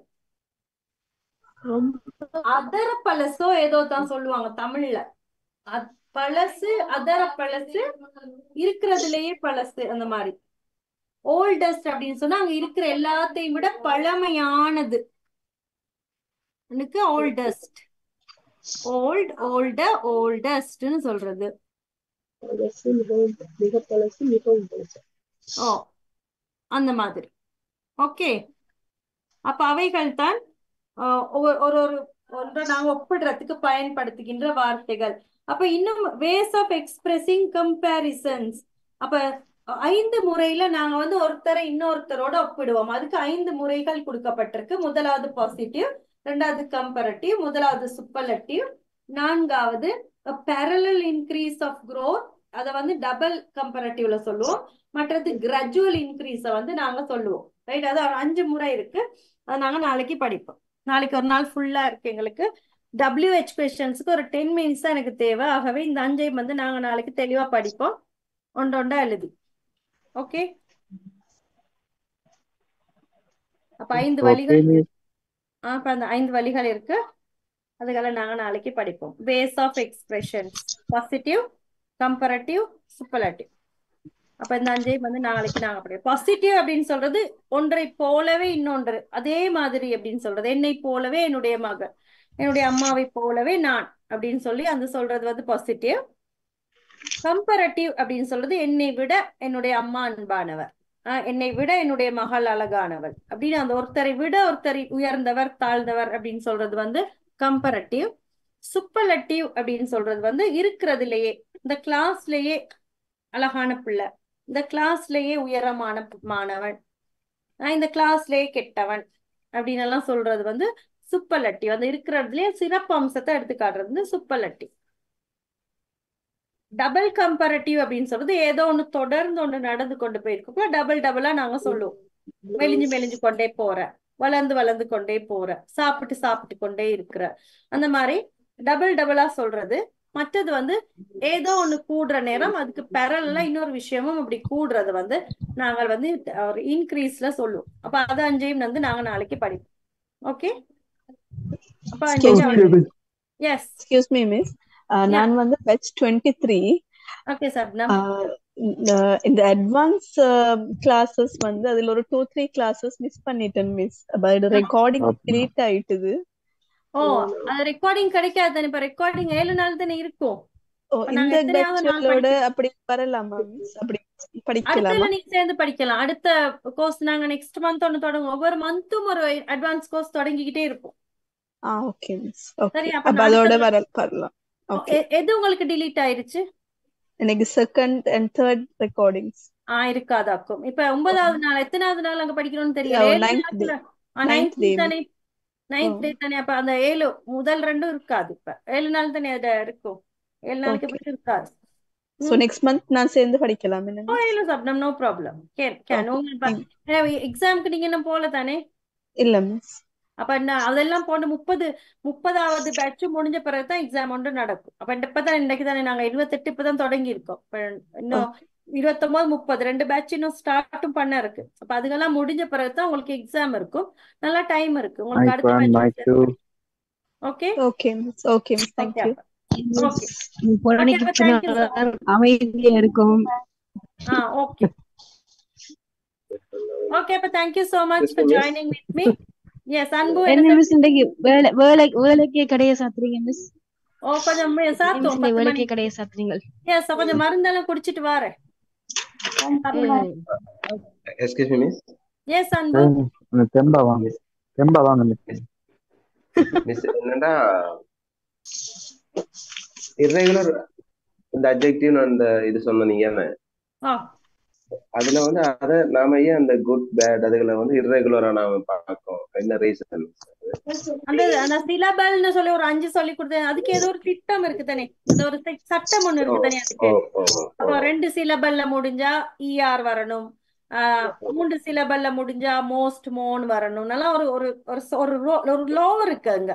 அதர பழசோ ஏதோ தான் சொல்லுவாங்க தமிழ்ல. பழசு, அதர பழசு, இருக்கிறதுலயே பழசு அந்த மாதிரி. ஓல்டஸ்ட் அப்படின்னு சொன்னா அங்க இருக்கிற எல்லாத்தையும் விட பழமையானது. எனக்கு ஓல்டஸ்ட். ஓல்ட், ஓல்டர், ஓல்டஸ்ட்னு சொல்றது. மிகப்பழசு, மிகவும் பழசு. ஓ, அந்த மாதிரி. ஓகே, அப்ப அவைகள் தான் ஒரு ஒரு ஒன்றை நாங்க ஒப்பிடுறதுக்கு பயன்படுத்துகின்ற வார்த்தைகள். அப்ப இன்னும் வேஸ் ஆஃப் எக்ஸ்பிரஸிங் கம்பேரிசன்ஸ். அப்ப 5 முறையில நாங்க வந்து ஒருத்தரை இன்னொருத்தரோட ஒப்பிடுவோம். அதுக்கு 5 முறைகள் கொடுக்கப்பட்டிருக்கு. முதலாவது பாசிட்டிவ், ரெண்டாவது கம்பேரட்டிவ், முதலாவது சூப்பர்லட்டிவ், நான்காவது parallel increase of growth, அதை வந்து டபுள் கம்பேரட்டிவ்ல சொல்லுவோம். மற்றது கிராஜுவல் இன்க்ரீஸ வந்து நாங்க சொல்லுவோம். ரைட்? அது 5 முறை இருக்கு. அதை நாங்க நாளைக்கு படிப்போம். நாளைக்கு ஒரு நாள் ஃபுல்லா இருக்கு எங்களுக்கு. WH கொஸ்டின்ஸ்க்கு ஒரு 10 மினிட்ஸ் தான் எனக்கு தேவை. ஆகவே இந்த 5ஐயும் வந்து நாங்க நாளைக்கு தெளிவா படிப்போம், ஒன்றொண்டா எழுதி. ஓகே, அப்ப 5 வழிகள் இருக்கு. அப்ப அந்த 5 வழிகள் இருக்கு, அதுக்கெல்லாம் நாங்க நாளைக்கு படிப்போம். Base of expressions, positive, comparative, superlative. அப்ப இந்த 5ஐயும் வந்து நாளைக்கு நாங்க படிப்போம். பாசிட்டிவ் அப்படின்னு சொல்றது ஒன்றை போலவே இன்னொன்று அதே மாதிரி அப்படின்னு சொல்றது. என்னை போலவே என்னுடைய மகள், என்னுடைய அம்மாவை போலவே நான் அப்படின்னு சொல்லி அந்த சொல்றது வந்து பாசிட்டிவ். கம்பேரட்டிவ் அப்படின்னு சொல்றது என்னை விட என்னுடைய அம்மா அன்பானவர், என்னை விட என்னுடைய மகள் அழகானவள் அப்படின்னு அந்த ஒருத்தரை விட ஒருத்தரை உயர்ந்தவர், தாழ்ந்தவர் அப்படின்னு சொல்றது வந்து கம்பேரட்டிவ். சூப்பர்லேட்டிவ் அப்படின்னு சொல்றது வந்து இருக்கிறதுலயே, இந்த கிளாஸ்லயே அழகான பிள்ளை, இந்த கிளாஸ்லயே உயரமான மாணவன், இந்த கிளாஸ்லயே கெட்டவன் அப்படின்னு எல்லாம் சொல்றது வந்து சூப்பர்லேட்டிவ். அந்த இருக்கிறதுலயே சிறப்பு அம்சத்தை எடுத்து காட்டுறது வந்து சூப்பர்லேட்டிவ். டபுள் கம்பேரட்டிவ் அப்படின்னு சொல்றது ஏதோ ஒண்ணு தொடர்ந்து ஒண்ணு நடந்து கொண்டு போயிருக்கோம். டபுளா நாங்க சொல்லுவோம். மெலிஞ்சு கொண்டே போற, வளர்ந்து கொண்டே போற, சாப்பிட்டு கொண்டே இருக்கிற, அந்த மாதிரி டபுளா சொல்றது. மற்றது வந்து ஏதோ ஒண்ணு கூடுற நேரம் அதுக்கு பெரல்ல இன்னொரு விஷயமும் அப்படி கூடுறது வந்து நாங்கள் வந்து ஒரு இன்க்ரீஸ்ல சொல்லுவோம். அப்ப அது 5 வந்து நாங்க நாளைக்கு படிப்போம். ஓகே, அப்ப எஸ் எக்ஸ்கியூஸ் மீ மிஸ், நான் வந்து batch 23. Okay sir. இந்த அட்வான்ஸ் கிளாஸஸ் வந்து அதுல ஒரு 2-3 கிளாஸஸ் மிஸ் பண்ணிட்டேன் மிஸ். பட் ரெக்கார்டிங் டிலீட் ஆயிட்டுது. அது ரெக்கார்டிங் கிடைக்காது. இப்ப ரெக்கார்டிங் 7 நாள் தானே இருக்கும். இந்த பேட்சோட அப்படி வரலாமா மிஸ்? அப்படி படிக்கலாமா? அடுத்த நீங்க சேர்ந்து படிக்கலாம். அடுத்த கோர்ஸ் நாங்க நெக்ஸ்ட் மந்த் ஒன்னு தொடங்குவோம். ஒவ்வொரு மந்தும் ஒரு அட்வான்ஸ் கோர்ஸ் தொடங்கிக்கிட்டே இருப்போம். Okay miss. ஓகே, அப்ப அதோட வரலாம். ஓகே, எது உங்களுக்கு டிலீட் ஆயிருச்சு? எனக்கு செகண்ட் அண்ட் தேர்ட் ரெக்கார்டிங்ஸ் இருக்காதாக்கும். இப்ப 9வது நாள் எத்தனாவது நாள் அங்க படிக்கணும்னு தெரியல. 9th டே தானே. அப்ப அந்த 7 முதல் 2 இருக்காது. இப்ப 7 நாள் தானே அது இருக்கும். 7 நாளைக்கு அப்புறம் இருக்காது. சோ நெக்ஸ்ட் மந்த் நான் சேர்ந்து படிக்கலாம். No problem. எக்ஸாம்க்கு நீங்க என்ன போல தானே? இல்ல மிஸ். அப்ப அதெல்லாம் போட்டு 30வது பேட்ச் முடிஞ்ச பிறகுதான் எக்ஸாம் ஒன்று நடக்கும். அப்ப இப்பதான் இன்னைக்கு தானே நாங்க 28 இப்பதான் தொடங்கி இருக்கோம். இன்னும் 29, 30 2 பேட்ச் இன்னும் ஸ்டார்ட்டும் பண்ண இருக்கு. அப்ப அதுக்கெல்லாம் முடிஞ்ச பிறகுதான் உங்களுக்கு எக்ஸாம் இருக்கும். நல்லா டைம் இருக்கு உங்களுக்கு. அடுத்த okay okay miss. Okay miss, thank you. அமைதியா இருக்கும். ஓகே ஓகே, அப்ப thank you so much for joining with me. Yes, அன்பு என்ன மிஸ் இன்னைக்கு வேலைக்கே கடைய சாத்துறீங்க மிஸ்? கொஞ்சம் சாத்துவோம். 10 வேலைக்கே மணிக்கு கடைய சாத்துறீங்க. எஸ், கொஞ்சம் மருந்தெல்லாம் குடிச்சிட்டு வரேன். Excuse me miss. எஸ் அன்பு. தெம்பா வாங்க மிஸ். என்னன்னா irregular இந்த அட்ஜெக்டிவ் அந்த இது சொன்னீங்க, அதுல வந்து அத நாம ஏன் அந்த குட் பேட் அதுகளை வந்து irregular நாம பார்க்கோம்? என்ன ரீசன்? அந்த சிலபல்னு சொல்லி ஒரு 5 சொல்லி கொடுத்தேன். அதுக்கு ஏதோ ஒரு திட்டம் இருக்கு தானே, அந்த ஒரு சட்டம் ஒண்ணு இருக்கு தானே அதுக்கு. அப்போ 2 சிலபல்ல முடிஞ்சா ER வரணும், 3 சிலபல்ல முடிஞ்சா மோஸ்ட் மோன் வரணும். நல்லா ஒரு லோ இருக்கு அங்க,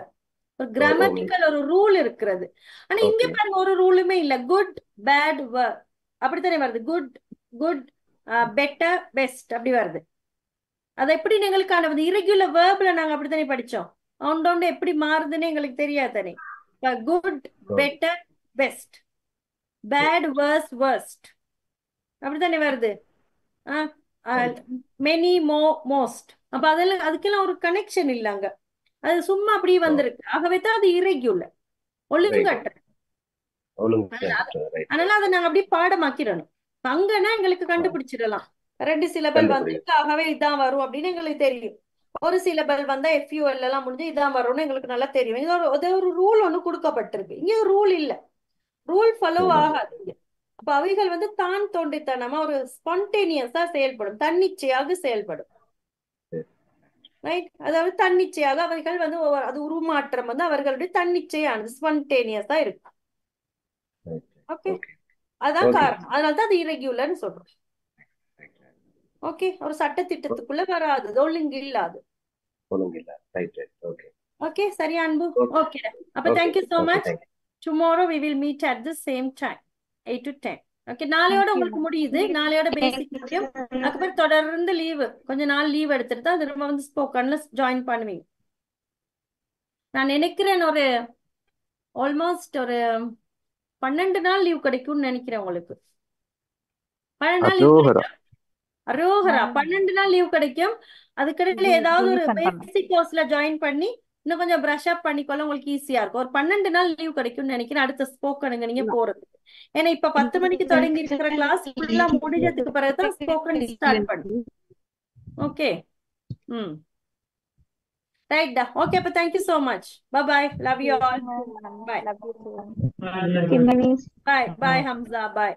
ஒரு கிராமட்டிக்கல் ஒரு ரூல் இருக்கிறது. ஆனா இங்க பாருங்க ஒரு ரூலுமே இல்ல. குட் பேட் அப்படித்தானே வருது. குட் பெட்டர் பெஸ்ட் அப்படி வருது. அது எப்படி எங்களுக்கான irregular verbல நாங்க அப்படித்தானே படிச்சோம். ஒன்று எப்படி மாறுதுன்னு எங்களுக்கு தெரியாது தானே. Good better best, bad worse worst அப்படித்தானே வருது. Many most. அப்ப அதெல்லாம் அதுக்கெல்லாம் ஒரு கனெக்ஷன் இல்ல அங்க. அது சும்மா அப்படியே வந்திருக்கு. ஆகவே தான் அது irregular, ஒழுங்கற்ற. அதனால அதை நாங்க அப்படியே பாடமாக்கிடணும். அங்கன்னா எங்களுக்கு கண்டுபிடிச்சிடலாம். 2 சிலபல் வந்துருக்கு, ஆகவே இதான் வரும் அப்படின்னு எங்களுக்கு தெரியும். ஒரு சிலபல் வந்தா FUL எல்லாம் முடிஞ்சு இதான் வரும்னு எங்களுக்கு நல்லா தெரியும். இது ஒரு ரூல் ஒண்ணு கொடுக்கப்பட்டிருக்கு. இங்க ஒரு ரூல் இல்ல, ரூல் ஃபாலோ ஆகாது. அப்ப அவைகள் வந்து தான் தோன்றித்தனமா ஒரு ஸ்பான்டேனியஸா செயல்படும், தன்னிச்சையாக செயல்படும். ரைட், அதாவது தன்னிச்சையாக அவைகள் வந்து அது உருமாற்றம் வந்து அவர்களுடைய தன்னிச்சையானது, ஸ்பான்டேனியஸா இருக்கும். ஓகே, அதான் காரணம். அதனாலதான் அது irregularன்னு சொல்றோம். ஓகே, ஒரு சட்டத்திட்டத்துக்குள்ள வராது, ஒழுங்கு இல்லாது. ஓகே, சரியா அன்பு? ஓகே, அப்ப thank you so much. Tomorrow we will meet at the same time 8 to 10. Okay, நாளையோட உங்களுக்கு முடியுது. நாளையோட பேசிக் முடியும். அதுக்கப்புறம் தொடர்ந்து லீவு, கொஞ்ச நாள் லீவ் எடுத்துட்டு தான் திரும்ப வந்து ஸ்போக்கன்ல ஜாயின் பண்ணுவீங்க. நான் நினைக்கிறேன் ஒரு ஆல்மோஸ்ட் ஒரு 12 நாள் லீவ் கிடைக்கும்னு நினைக்கிறேன் உங்களுக்கு. 12 நாள் லீவ் கிடைக்கும். அரோகரா, 12 நாள் லீவ் கிடைக்கும். அதுக்கிடையில ஏதாவது ஒரு பேசிக் கோர்ஸ்ல ஜாயின் பண்ணி இன்னும் கொஞ்சம் பிரஷ் அப் பண்ணிக்கொள்ள உங்களுக்கு ஈஸியா இருக்கும். ஒரு 12 நாள் லீவ் கிடைக்கும்னு நினைக்கிறேன் அடுத்த ஸ்போக்கனுங்க நீங்க போறது. ஏன்னா இப்ப 10 மணிக்கு தொடங்கி இருக்கிற கிளாஸ் ஃபுல்லா முடிஞ்சதுக்கு பிறகுதான் ஸ்போக்கன் ஸ்டார்ட் பண்ணும். ஓகே, ரைட் டா. ஓகே, அப்ப thank you so much. Bye love you all. Bye bye Hamsa. By.